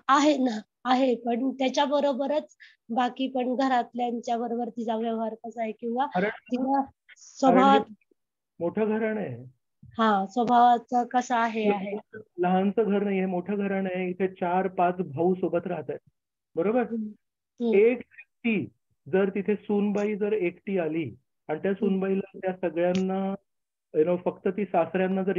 Speaker 2: आहे ना, आहे, पण त्याच्या बरोबरच बाकी पण घरातल्यांच्या बरोबर तिचा व्यवहार कसा आहे किंवा तिचा स्वभावात
Speaker 1: मोठं घराणं आहे.
Speaker 2: स्वभावाचा कसा आहे.
Speaker 1: लहानचं घर नाहीये, मोठं घराणं आहे. इथे 4-5 भाऊ सोबत राहत आहेत, बरोबर. एक व्यक्ती जर तिथे सूनबाई जर एकटी आली आणि त्या सूनबाईला त्या सगळ्यांना फक्त ती सासऱ्यांना जर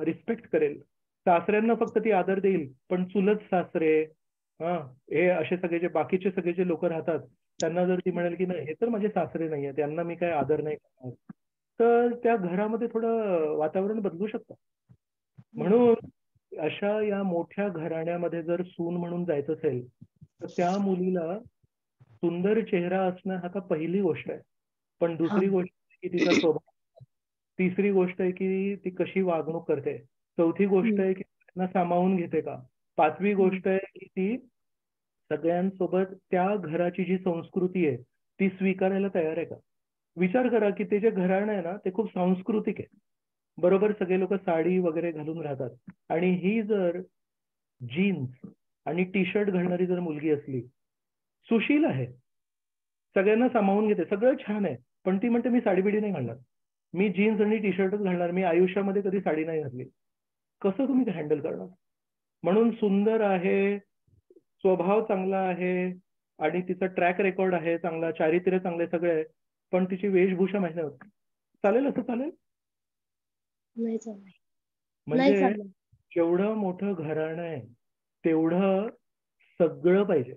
Speaker 1: रिस्पेक्ट करेल, सासऱ्यांना फक्त ती आदर देईल, पण चुलत सासरे हे असे सगळे जे बाकीचे सगळे जे लोक राहतात त्यांना जर ती म्हणेल की नाही हे तर माझे सासरे नाहीये, त्यांना मी काय आदर नाही करणार, तर त्या घरामध्ये थोडं वातावरण बदलू शकतं. म्हणून अशा या मोठ्या घराण्यामध्ये जर सून म्हणून जायचं असेल तर त्या मुलीला सुंदर चेहरा असणं हा पहिली गोष्ट आहे, पण दुसरी गोष्ट की तिचा स्वभाव, तिसरी गोष्ट आहे की ती कशी वागणूक करते, चौथी गोष्ट आहे की त्यांना सामावून घेते का, पाचवी गोष्ट आहे की ती सगळ्यांसोबत त्या घराची जी संस्कृती आहे ती स्वीकारायला तयार आहे का. विचार करा की ते जे घराणं आहे ना ते खूप सांस्कृतिक आहे, बरोबर. सगळे लोक साडी वगैरे घालून राहतात आणि ही जर जीन्स आणि टी शर्ट घालणारी जर मुलगी असली, सुशील आहे, सगळ्यांना सामावून घेते, सगळं छान आहे, पण ती म्हणते मी साडी बिडी नाही घालणार, मी जीन्स आणि टी शर्टच घालणार, मी आयुष्यामध्ये कधी साडी नाही घातली. कसं तुम्ही ते हँडल करणार. म्हणून सुंदर आहे, स्वभाव चांगला आहे आणि तिचा ट्रॅक रेकॉर्ड आहे चांगला, चारित्र्य चांगले सगळे आहे, पण तिची वेशभूषा माहिती नाही होत. चालेल असं? चालेल म्हणजे जेवढं मोठं घराणं आहे तेवढं सगळं पाहिजे.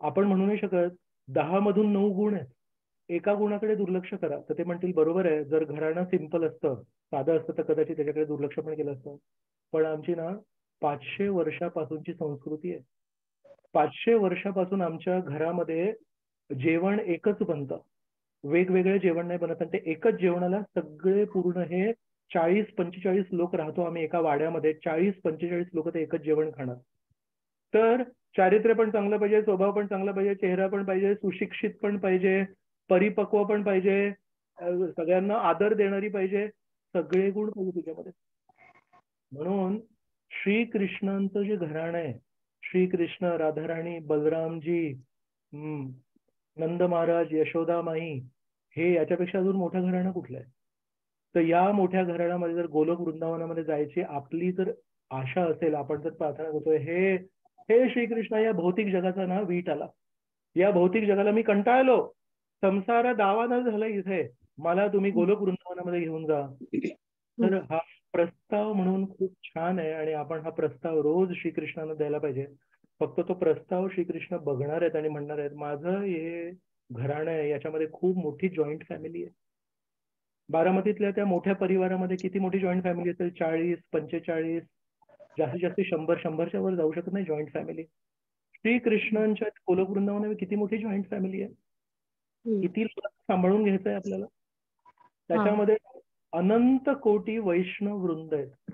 Speaker 1: आपण म्हणू नाही शकत 10 मधून 9 गुण आहेत, एका गुणाकडे दुर्लक्ष करा तर ते म्हणतील बरोबर आहे, जर घराणं सिंपल असतं, साधं असतं तर कदाचित त्याच्याकडे दुर्लक्ष पण केलं असतं. पण आमची ना 500 वर्षापासूनची संस्कृती आहे. 500 वर्षापासून आमच्या घरामध्ये जेवण एकच बनतं, वेगवेगळे जेवण नाही बनत. आणि ते एकच जेवणाला सगळे पूर्ण हे 40-45 लोक राहतो आम्ही एका वाड्यामध्ये, 40-45 लोक ते एकच जेवण खाणार. तर चारित्र्य पण चांगलं पाहिजे, स्वभाव पण चांगला पाहिजे, चेहरा पण पाहिजे, सुशिक्षित पण पाहिजे, परिपक्व पण पाहिजे, सगळ्यांना आदर देणारी पाहिजे. सगळे गुण पाहिजे तुझ्यामध्ये. म्हणून श्रीकृष्णांचं जे घराणं आहे, श्रीकृष्ण, राधाराणी, बलरामजी, नंद महाराज, यशोदा माई, हे याच्यापेक्षा अजून मोठं घराणं कुठलं आहे? तर या मोठ्या घराण्यामध्ये जर गोलोक वृंदावनामध्ये जायची आपली जर आशा असेल, आपण जर प्रार्थना करतोय, हे हे श्रीकृष्ण, या भौतिक जगाचा ना वीट आला, या भौतिक जगाला मी कंटाळलो, संसार दावाना झाला इथे, मला तुम्ही गोलोक वृंदावनामध्ये घेऊन जा. तर हा प्रस्ताव म्हणून खूप छान आहे आणि आपण हा प्रस्ताव रोज श्रीकृष्णाला द्यायला पाहिजे. फक्त तो प्रस्ताव श्रीकृष्ण बघणार आहेत आणि म्हणणार आहेत, माझं हे घराणं आहे, याच्यामध्ये खूप मोठी जॉईंट फॅमिली आहे. बारामतीतल्या त्या मोठ्या परिवारामध्ये किती मोठी जॉईंट फॅमिली असेल? 40, 45, जास्तीत जास्त 100च्या वर जाऊ शकत नाही जॉईंट फॅमिली. श्रीकृष्णांच्या गोलोक वृंदावनामध्ये किती मोठी जॉईंट फॅमिली आहे, किती सांभाळून घ्यायचंय आपल्याला. त्याच्यामध्ये अनंत कोटी वैष्णव वृंद आहेत,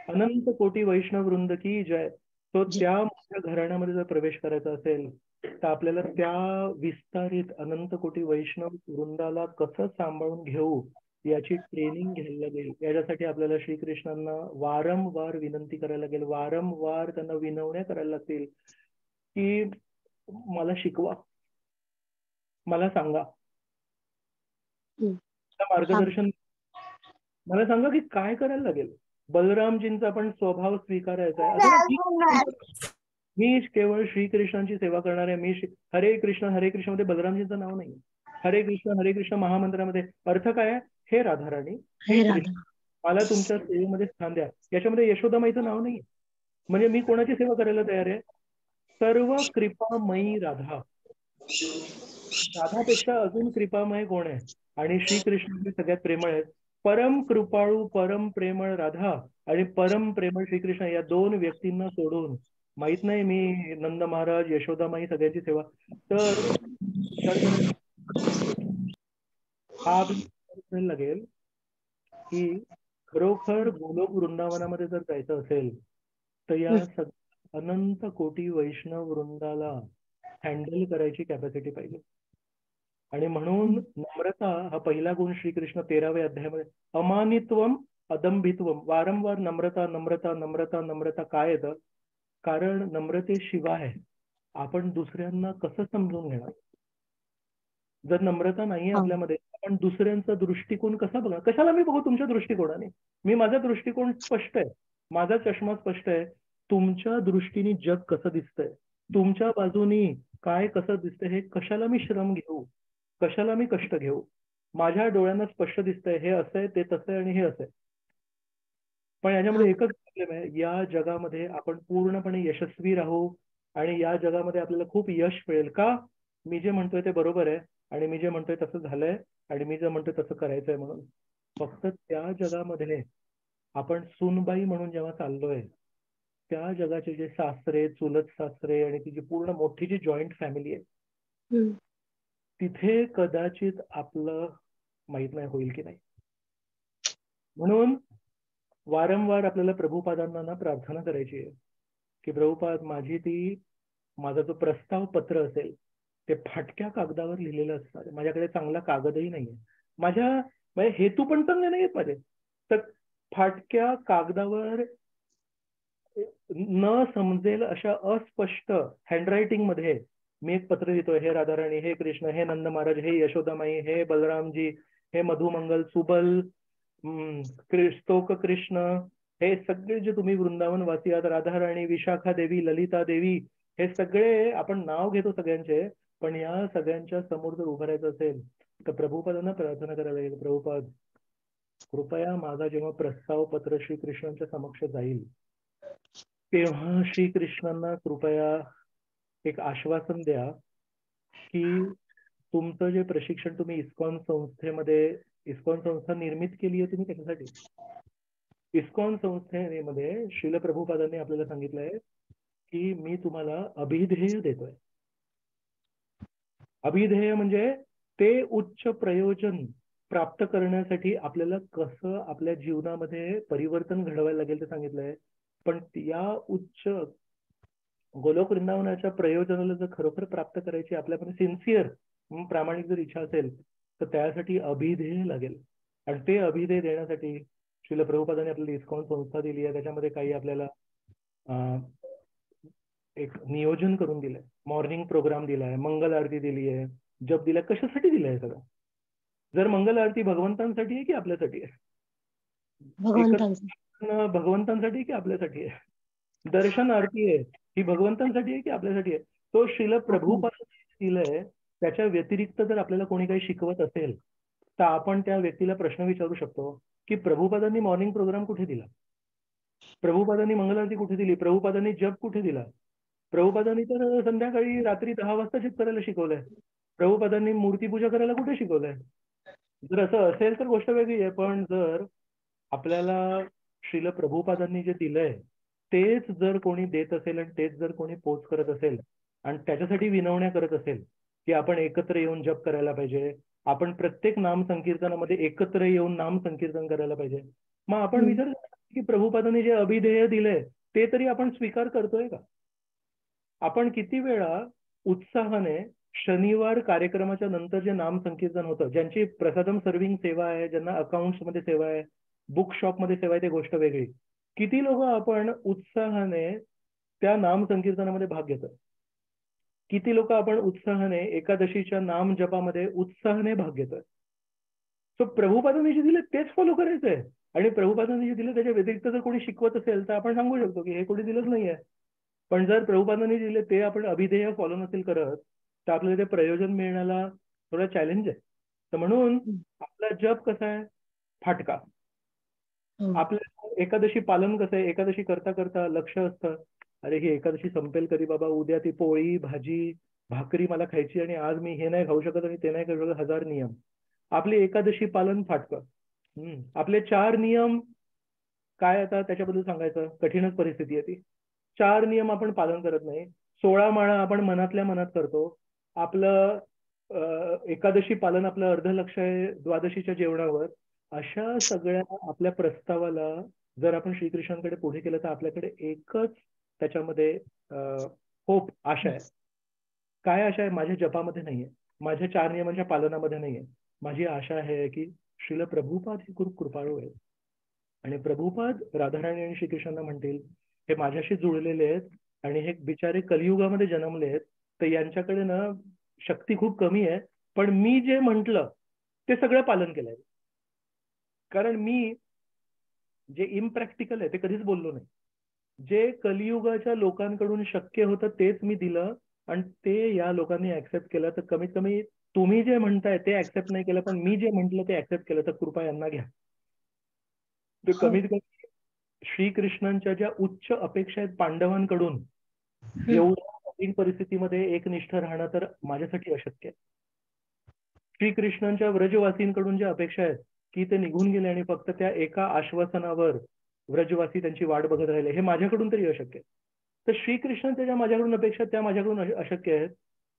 Speaker 1: अनंत कोटी वैष्णव वृंद की जय. तो त्या मोठ्या घराण्यामध्ये जर प्रवेश करायचा असेल तर आपल्याला त्या विस्तारित अनंत कोटी वैष्णव वृंदाला कसं सांभाळून घेऊ याची ट्रेनिंग घ्यायला लागेल. याच्यासाठी आपल्याला श्रीकृष्णांना वारंवार विनंती करायला लागेल, वारंवार त्यांना विनवण्या करायला लागतील की मला शिकवा, मला सांगा, मार्गदर्शन मला सांगा की काय करायला लागेल. बलरामजींचा पण स्वभाव स्वीकारायचा आहे. मी केवळ श्रीकृष्णांची सेवा करणार आहे, मी हरे कृष्ण मध्ये बलरामजींचं नाव नाही. हरे कृष्ण महामंत्रामध्ये अर्थ काय आहे? हे राधाराणी, हे कृष्ण, मला तुमच्या सेवेमध्ये स्थान द्या. याच्यामध्ये यशोदामाईचं नाव नाही. म्हणजे मी कोणाची सेवा करायला तयार आहे? सर्व कृपामयी राधा. राधापेक्षा अजून कृपामय कोण आहे? आणि श्रीकृष्ण सगळ्यात प्रेमळ आहेत. परम कृपाळू, परम प्रेमळ राधा आणि परम प्रेमळ श्रीकृष्ण, या दोन व्यक्तींना सोडून माहित नाही मी नंद महाराज, यशोदामाई सगळ्यांची सेवा. तर हा लागेल की खरोखर गोलोक वृंदावनामध्ये जर जायचं असेल तर या अनंत कोटी वैष्णव वृंदाला हँडल करायची कॅपॅसिटी पाहिजे. आणि म्हणून नम्रता हा पहिला गुण श्रीकृष्ण 13व्या अध्यायामध्ये, अमानित्वम अदंभित्वम, वारंवार नम्रता नम्रता नम्रता नम्रता. काय येतं? कारण नम्रतेशिवाय आपण दुसऱ्यांना कसं समजून घेणार? जर नम्रता नाहीये आपल्यामध्ये, आपण दुसऱ्यांचा दृष्टिकोन कसा बघा? कशाला मी बघू तुमच्या दृष्टिकोनाने? मी माझा दृष्टिकोन स्पष्ट आहे, माझा चष्मा स्पष्ट आहे. तुमच्या दृष्टीने जग कसं दिसतंय, तुमच्या बाजूनी काय कसं दिसतंय, हे कशाला मी श्रम घेऊ, कशाला मी कष्ट घेऊ? माझ्या डोळ्यांना स्पष्ट दिसतंय, हे असं आहे, ते तसं आहे आणि हे असं आहे. पण याच्यामध्ये एकच प्रॉब्लेम आहे, या जगामध्ये आपण पूर्णपणे यशस्वी राहू आणि या जगामध्ये आपल्याला खूप यश मिळेल का? मी जे म्हणतोय ते बरोबर आहे आणि मी जे म्हणतोय तसं झालंय आणि मी जे म्हणतोय तसं करायचंय म्हणून. फक्त त्या जगामध्ये आपण सूनबाई म्हणून जेव्हा चाललोय, त्या जगाचे जे सासरे, चुलत सासरे आणि तिची पूर्ण मोठी जी जॉईंट फॅमिली आहे, तिथे कदाचित आपलं माहित नाही होईल की नाही. म्हणून वारंवार आपल्याला प्रभुपादांना ना प्रार्थना करायची आहे की प्रभुपाद, माझा जो प्रस्ताव पत्र असेल ते फाटक्या कागदावर लिहिलेलं असणार. माझ्याकडे चांगला कागदही नाहीये, माझ्या हेतू पण चांगले नाहीयेत माझे. तर फाटक्या कागदावर न समजेल अशा अस्पष्ट हँडरायटिंग मध्ये मी एक पत्र लिहितोय. हे राधाराणी, हे कृष्ण, हे नंद महाराज, हे यशोदामाई, हे बलरामजी, हे मधुमंगल, सुबल, स्तोक कृष्ण, हे सगळे जे तुम्ही वृंदावन वासी आहात, राधाराणी, विशाखा देवी, ललिता देवी, हे सगळे आपण नाव घेतो सगळ्यांचे. पण या सगळ्यांच्या समोर जर उभं राहायचं असेल तर प्रभुपादांना प्रार्थना करायला लागेल, प्रभुपाद कृपया माझा जेव्हा प्रस्ताव पत्र श्रीकृष्णांच्या समक्ष जाईल तेव्हा श्रीकृष्णांना कृपया एक आश्वासन द्या की तुमचं जे प्रशिक्षण तुम्ही इस्कॉन संस्थेमध्ये, इस्कॉन संस्था निर्मित केली आहे तुम्ही त्याच्यासाठी, इस्कॉन संस्थेमध्ये श्रील प्रभुपादांनी आपल्याला सांगितलंय की मी तुम्हाला अभिधेय देतोय. अभिधेय म्हणजे ते उच्च प्रयोजन प्राप्त करण्यासाठी आपल्याला कसं आपल्या जीवनामध्ये परिवर्तन घडवायला लागेल ते सांगितलंय. पण या उच्च गोलोक वृंदावनाच्या प्रयोजनाला जर खरोखर प्राप्त करायची आपल्याकडे सिन्सिअर प्रामाणिक जर इच्छा असेल तर त्यासाठी अभिधेय लागेल. आणि ते अभिधेय देण्यासाठी श्रील प्रभुपादांनी आपल्याला इस्कॉन संस्था दिली आहे. त्याच्यामध्ये काही आपल्याला एक नियोजन करून दिलंय, मॉर्निंग प्रोग्राम दिलाय, मंगल आरती दिली आहे, जप दिलाय. कशासाठी दिलंय सगळं? जर मंगल आरती भगवंतांसाठी आहे की आपल्यासाठी आहे? भगवंतांसाठी की आपल्यासाठी आहे? दर्शन आरती आहे ही भगवंतांसाठी आहे की आपल्यासाठी आहे? तो श्रील प्रभुपादांनी दिलंय. त्याच्या व्यतिरिक्त जर आपल्याला कोणी काही शिकवत असेल तर आपण त्या व्यक्तीला प्रश्न विचारू शकतो की प्रभुपादांनी मॉर्निंग प्रोग्राम कुठे दिला? प्रभुपादांनी मंगल आरती कुठे दिली? प्रभुपादांनी जप कुठे दिला? प्रभुपादांनी तर संध्याकाळी रात्री 10 वाजता जप करायला शिकवलंय. प्रभुपादांनी मूर्तीपूजा करायला कुठे शिकवलंय? जर असं असेल तर गोष्ट वेगळी आहे. पण जर आपल्याला श्रील प्रभुपादांनी जे दिलंय तेच जर कोणी देत असेल आणि तेच जर कोणी पोच करत असेल आणि त्याच्यासाठी विनवण्या करत असेल की आपण एकत्र येऊन जप करायला पाहिजे, आपण प्रत्येक नाम संकीर्तनामध्ये एकत्र येऊन नाम संकीर्तन करायला पाहिजे, मग आपण विचार की प्रभुपादांनी जे अभिधेय दिलंय ते तरी आपण स्वीकार करतोय का? आपण किती वेळा उत्साहाने शनिवार कार्यक्रमाच्या नंतर जे नाम संकीर्तन होतं, ज्यांची प्रसादम सर्विंग सेवा आहे, ज्यांना अकाउंट्स मध्ये सेवा आहे, बुक शॉप मध्ये सेवा आहे, ते गोष्ट वेगळी. किती लोक आपण उत्साहाने त्या नाम संकीर्तनामध्ये भाग घेतात? किती लोक आपण उत्साहाने एकादशीच्या नाम जपामध्ये उत्साहाने भाग घेतात? सो प्रभुपादांनी जे दिले तेच फॉलो करायचंय. आणि प्रभुपादांनी जे दिले त्याच्या व्यतिरिक्त जर कोणी शिकवत असेल तर आपण सांगू शकतो की हे कोणी दिलंच नाहीये. पण जर प्रभुपादांनी दिले ते आपण अभिधेय फॉलो नसेल करत तर आपल्याला ते प्रयोजन मिळण्याला थोडा चॅलेंज आहे. तर म्हणून आपला जप कसा आहे? फाटका. आपल्या एकादशी पालन कसं आहे? एकादशी करता करता लक्ष असतं, अरे ही एकादशी संपेल कधी बाबा, उद्या ती पोळी भाजी भाकरी मला खायची आणि आज मी हे नाही खाऊ शकत आणि ते नाही खाऊ शकत, 1000 नियम. आपली एकादशी पालन फाटकं. आपले 4 नियम काय? आता त्याच्याबद्दल सांगायचं कठीणच परिस्थिती आहे ती. 4 नियम आपण पालन करत नाही. 16 माळा आपण मनातल्या मनात करतो. आपलं एकादशी पालन आपलं अर्ध लक्ष आहे द्वादशीच्या जेवणावर. अशा सगळ्या आपल्या प्रस्तावाला जर आपण श्रीकृष्णांकडे पुढे केलं तर आपल्याकडे एकच त्याच्यामध्ये होप, आशा आहे. काय आशा आहे? माझ्या जपामध्ये नाहीये, माझ्या 4 नियमांच्या पालनामध्ये नाहीये. माझी आशा आहे की श्रील प्रभुपाद हे खूप कृपाळू आहे आणि प्रभुपाद राधाराणी आणि श्रीकृष्णांना म्हणतील हे माझ्याशी जुळलेले आहेत आणि हे बिचारे कलियुगामध्ये जन्मले आहेत, तर यांच्याकडे ना शक्ती खूप कमी आहे, पण मी जे म्हंटल ते सगळं पालन केलंय. कारण मी जे इम्प्रॅक्टिकल आहे ते कधीच बोललो नाही. जे कलियुगाच्या लोकांकडून शक्य होतं तेच मी दिलं आणि ते या लोकांनी ऍक्सेप्ट केलं. तर कमीत कमी तुम्ही जे म्हणताय ते ऍक्सेप्ट नाही केलं, पण मी जे म्हंटल ते ऍक्सेप्ट केलं, तर कृपा यांना घ्या. तर कमीत कमी श्रीकृष्णांच्या ज्या उच्च अपेक्षा आहेत पांडवांकडून, एवढ्या कठीण परिस्थितीमध्ये एकनिष्ठ राहणं तर माझ्यासाठी अशक्य आहे. श्रीकृष्णांच्या व्रजवासींकडून ज्या अपेक्षा आहेत की ते निघून गेले आणि फक्त त्या एका आश्वासनावर व्रजवासी त्यांची वाट बघत राहिले, हे माझ्याकडून तरी अशक्य आहे. तर श्रीकृष्णांच्या ज्या माझ्याकडून अपेक्षा आहेत त्या माझ्याकडून अशक्य आहेत.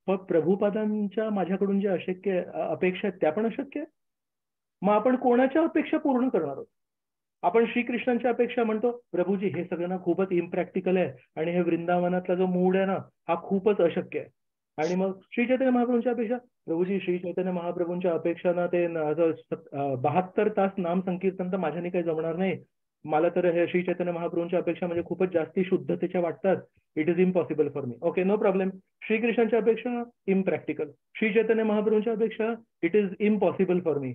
Speaker 1: पण प्रभुपादांच्या माझ्याकडून ज्या अपेक्षा आहेत त्या पण अशक्य आहेत. मग आपण कोणाच्या अपेक्षा पूर्ण करणार आहोत? आपण श्रीकृष्णांच्या अपेक्षा म्हणतो, प्रभूजी हे सगळं ना खूपच इम्प्रॅक्टिकल आहे आणि हे वृंदावनातला जो मूड आहे ना हा खूपच अशक्य आहे. आणि मग श्री चैतन्य महाप्रभूंच्या अपेक्षा, प्रभूजी श्री चैतन्य महाप्रभूंच्या अपेक्षा ना ते 72 तास नाम संकीर्तन तर माझ्याने काही जमणार नाही. मला तर हे श्री चैतन्य महाप्रभूंच्या अपेक्षा म्हणजे खूपच जास्ती शुद्धतेच्या वाटतात. It is impossible for me. Okay, no problem. श्रीकृष्णांच्या अपेक्षा इम्प्रॅक्टिकल. श्री चैतन्य महाप्रभूंच्या अपेक्षा it is impossible for me.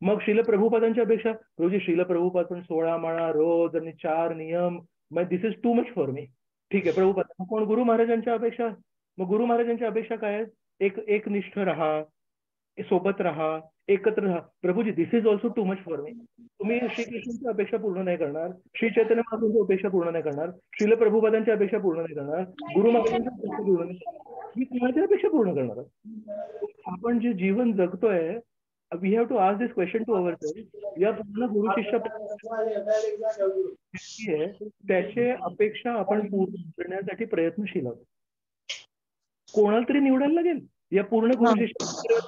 Speaker 1: मग श्रील प्रभुपादांच्या अपेक्षा, रोजी श्रील प्रभुपाद पण 16 माळा रोज आणि 4 नियम, मग this is too much for me. ठीक आहे प्रभुपाद. कोण? गुरु महाराजांच्या अपेक्षा. मग गुरु महाराजांच्या अपेक्षा काय आहेत? एक निष्ठ राहा, सोबत राहा, एकत्र राहा. Prabhuji this is also to much for मी. तुम्ही श्रीकृष्णांची अपेक्षा पूर्ण नाही करणार, श्री चैतन्य महाप्रभूंची अपेक्षा पूर्ण नाही करणार, श्रील प्रभुपादांची अपेक्षा पूर्ण नाही करणार, गुरु महाराजांची अपेक्षा पूर्ण नाही करणार, मी कोणाची अपेक्षा पूर्ण करणार? आपण जे जीवन जगतोय, we have to ask this question to ourselves. या पूर्ण गुरु शिष्य त्याचे अपेक्षा आपण पूर्ण करण्यासाठी प्रयत्नशील आहोत. कोणाला तरी निवडायला लागेल या पूर्ण गुरु शिष्य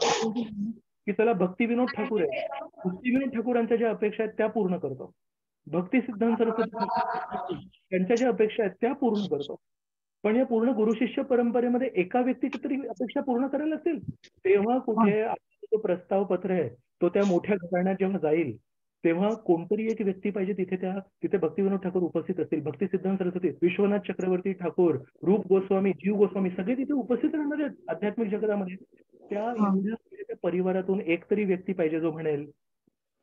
Speaker 1: की चला भक्तिविनोद ठाकूर आहे, भक्तिविनोद ठाकूरांच्या ज्या अपेक्षा आहेत त्या पूर्ण करतो. भक्ती सिद्धांत सरस्वती त्यांच्या ज्या अपेक्षा आहेत त्या पूर्ण करतो. पण या पूर्ण गुरु शिष्य परंपरेमध्ये एका व्यक्तीची तरी अपेक्षा पूर्ण करायला लागतील. तेव्हा कुठे तो प्रस्ताव पत्र आहे तो त्या मोठ्या घराण्यात जेव्हा जाईल तेव्हा कोणतरी एक व्यक्ती पाहिजे तिथे भक्तिविनोद ठाकूर उपस्थित असतील, भक्ती सिद्धांत सरस्वती, विश्वनाथ चक्रवर्ती ठाकूर, रूप गोस्वामी, जीव गोस्वामी सगळे तिथे उपस्थित राहणार आहेत आध्यात्मिक जगतामध्ये. त्या एवढ्या परिवारातून एक तरी व्यक्ती पाहिजे जो म्हणेल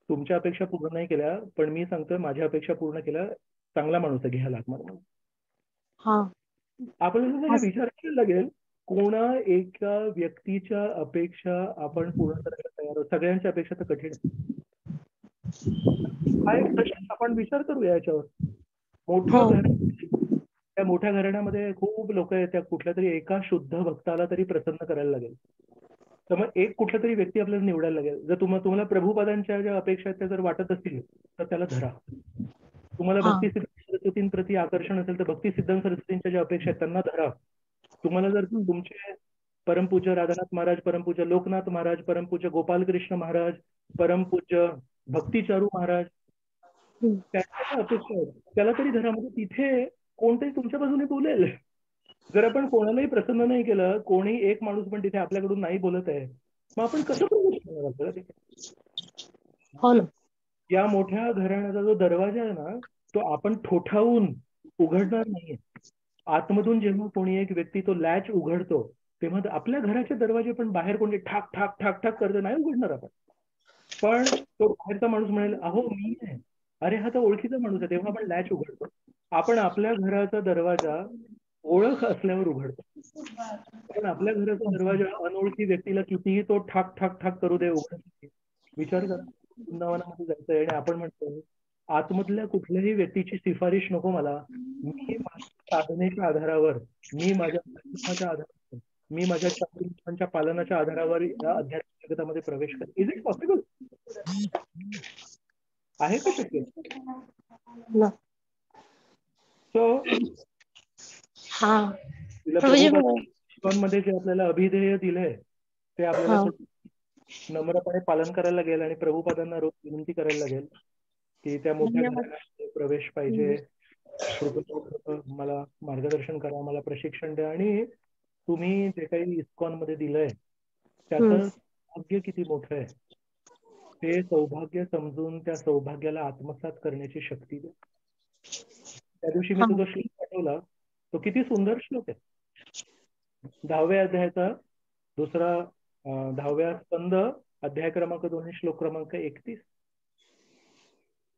Speaker 1: तुमच्या अपेक्षा पूर्ण नाही केल्या पण मी सांगतोय माझ्या अपेक्षा पूर्ण केल्या, चांगला माणूस आहे, घ्या लाख मारून. आपल्याला हे विचार करायला लागेल कोणा एका व्यक्तीच्या अपेक्षा आपण पूर्ण करायला तयार आहोत. सगळ्यांच्या अपेक्षा तर कठीण आहे. आपण विचार करूया याच्यावर. मोठ्या त्या मोठ्या घराण्यामध्ये खूप लोक आहेत, त्या कुठल्या तरी एका शुद्ध भक्ताला तरी प्रसन्न करायला लागेल. तर मग एक कुठला तरी व्यक्ती आपल्याला निवडायला लागेल. जर तुम्हाला प्रभुपादांच्या ज्या अपेक्षा आहेत त्या जर वाटत असतील तर त्याला धरा. तुम्हाला भक्ती सिद्धांत सरस्वतींप्रती आकर्षण असेल तर भक्ती सिद्धांत सरस्वतींच्या ज्या अपेक्षा आहेत त्यांना धरा. तुम्हाला जर तुमचे परमपूज्य राधानाथ महाराज, परमपूज्य लोकनाथ महाराज, परमपूज्य गोपालकृष्ण महाराज, परमपूज्य भक्तिचारू महाराज त्याच्या अपेक्षा आहेत त्याला तरी धरा. म्हणजे तिथे कोणतरी तुमच्या बाजूने बोलेल. जर आपण कोणालाही प्रसन्न नाही केलं, कोणी एक माणूस पण तिथे आपल्याकडून नाही बोलत आहे, मग आपण कसं प्रवेश करणार आपल्याला तिथे?
Speaker 2: हो ना.
Speaker 1: या मोठ्या घराण्याचा जो दरवाजा आहे ना तो आपण ठोठावून उघडणार नाहीये. आतमधून जेव्हा कोणी एक व्यक्ती तो लॅच उघडतो तेव्हा आपल्या घराचे दरवाजे पण बाहेर कोणी ठाक ठाक ठाक ठाक करतो नाही उघडणार आपण. पण तो बाहेरचा माणूस म्हणेल अहो मी आहे, अरे हा तर ओळखीचा माणूस आहे, तेव्हा आपण लॅच उघडतो. आपण आपल्या घराचा दरवाजा ओळख असल्यावर उघडतो. पण आपल्या घराचा दरवाजा अनोळखी व्यक्तीला कितीही तो ठाक ठाक ठाक करू दे उघडत. विचार करा, वृंदावनामध्ये जायचंय आणि आपण म्हणतो आतमधल्या कुठल्याही व्यक्तीची सिफारिश नको मला, मी माझ्या साधनेच्या आधारावर, मी माझ्या आधारावर, मी माझ्या चारित्र्यांच्या पालनाच्या आधारावर या आध्यात्मिक जगतामध्ये प्रवेश करेन. Is it possible? आहे का शक्य? सो मध्ये जे आपल्याला अभिधेय दिलंय ते आपल्याला नम्रपणे पालन करायला लागेल आणि प्रभुपादांना रोज विनंती करायला लागेल की त्या मोठ्या घराण्यामध्ये प्रवेश पाहिजे. मला मार्गदर्शन करा, मला प्रशिक्षण द्या. आणि तुम्ही जे काही इस्कॉन मध्ये दिलंय त्याचं सौभाग्य किती मोठं आहे ते सौभाग्य समजून त्या सौभाग्याला आत्मसात करण्याची शक्ती द्या. त्या दिवशी मी तुझा श्लोक पाठवला तो किती सुंदर श्लोक आहे. 10व्या अध्यायाचा दुसरा 10व्या स्कंद अध्याय क्रमांक 2 श्लोक क्रमांक 31.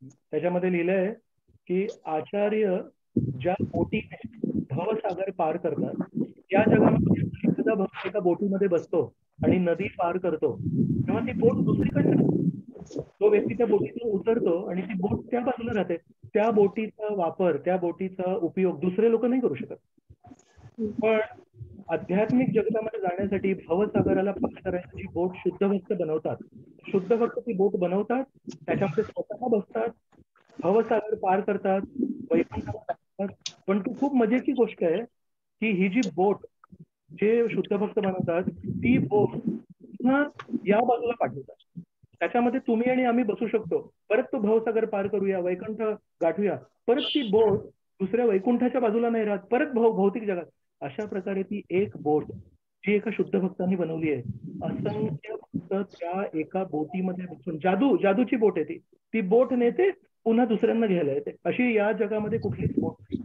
Speaker 1: त्याच्यामध्ये लिहिलंय की आचार्य ज्या बोटीने भवसागर पार करतात, या जगामध्ये एखादा भक्त एका बोटीमध्ये बसतो आणि नदी पार करतो तेव्हा ती बोट दुसरीकडे, तो व्यक्ती त्या बोटीतून उतरतो आणि ती बोट त्या बाजूला राहते. त्या बोटीचा वापर, त्या बोटीचा उपयोग दुसरे लोक नाही करू शकत. पण आध्यात्मिक जगतामध्ये जाण्यासाठी भवसागराला पार करायची बोट शुद्ध भक्त बनवतात. शुद्ध भक्त ती बोट बनवतात, त्याच्यामध्ये स्वतः बसतात, भवसागर पार करतात, वैकुंठाला जातात. पण ती खूप मजेची गोष्ट आहे की ही जी बोट जे शुद्ध भक्त बनवतात ती बोट या बाजूला पाठवतात. त्याच्यामध्ये तुम्ही आणि आम्ही बसू शकतो, परत तो भवसागर पार करूया, वैकुंठ गाठूया, परत ती बोट दुसऱ्या वैकुंठाच्या बाजूला नाही राहत, परत भौतिक जगात. अशा प्रकारे ती एक बोट जी एका शुद्ध भक्तांनी बनवली आहे. असंख्य भक्त त्या एका बोटीमध्ये बसून, जादूची बोट आहे ती बोट नेते पुन्हा दुसऱ्यांना घ्यायला येते. अशी या जगामध्ये कुठलीच बोट नाही.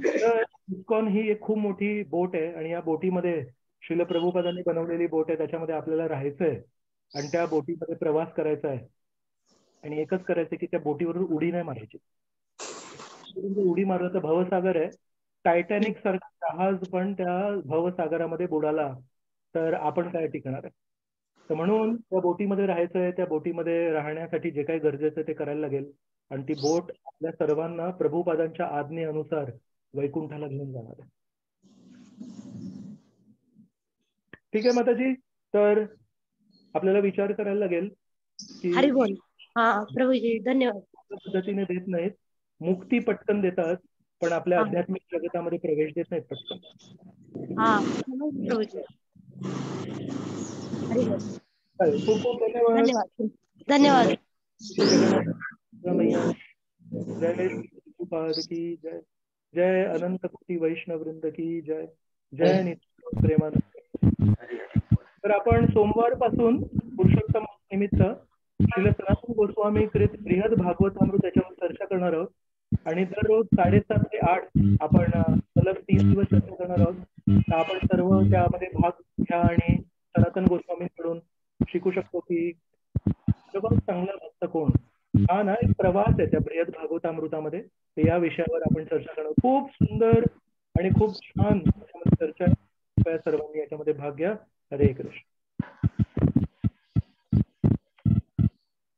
Speaker 1: तर इस्कॉन ही एक खूप मोठी बोट आहे आणि या बोटीमध्ये श्रील प्रभुपादांनी बनवलेली बोट आहे. त्याच्यामध्ये आपल्याला राहायचंय आणि त्या बोटीमध्ये प्रवास करायचा आहे. आणि एकच करायचं की त्या बोटीवरून उडी नाही मारायची. उडी मारलं तर भवसागर आहे, टायटॅनिक सारखा जहाज पण त्या भवसागरामध्ये बुडाला तर आपण काय टिकणार आहे. तर म्हणून त्या बोटीमध्ये राहायचंय, त्या बोटीमध्ये राहण्यासाठी जे काही गरजेचं ते करायला लागेल. आणि ती बोट आपल्या सर्वांना प्रभुपादांच्या आज्ञेनुसार वैकुंठाला घेऊन जाणार आहे. ठीक आहे माताजी. तर आपल्याला विचार करायला लागेल की
Speaker 2: प्रभूजी धन्यवाद.
Speaker 1: पद्धतीने देत नाहीत, मुक्ती पटकन देतात पण आपल्या आध्यात्मिक जगतामध्ये प्रवेश देत नाहीत पटकन. खूप खूप धन्यवाद.
Speaker 2: धन्यवाद.
Speaker 1: जय प्रभुपाद की जय. जय अनंत कोटी वैष्णव वृंद की जय. जय नित्य प्रेमानंद. तर आपण सोमवार पासून पुरुषोत्तम निमित्त श्रील सनातन गोस्वामी कृत बृहद भागवतामृत याच्यावर चर्चा करणार आहोत. आणि दररोज 7:30 ते 8 आपण सलग 3 दिवस चर्चा करणार आहोत. तर आपण सर्व त्यामध्ये भाग घ्या आणि सनातन गोस्वामींकडून शिकू शकतो की सर्वात चांगला भक्त कोण. हा ना एक प्रवास आहे त्या बृहद भागवतामृतामध्ये. तर या विषयावर आपण चर्चा करणार. खूप सुंदर आणि खूप छान याच्यामध्ये चर्चा. कृपया सर्वांनी याच्यामध्ये भाग घ्या. हरे कृष्ण.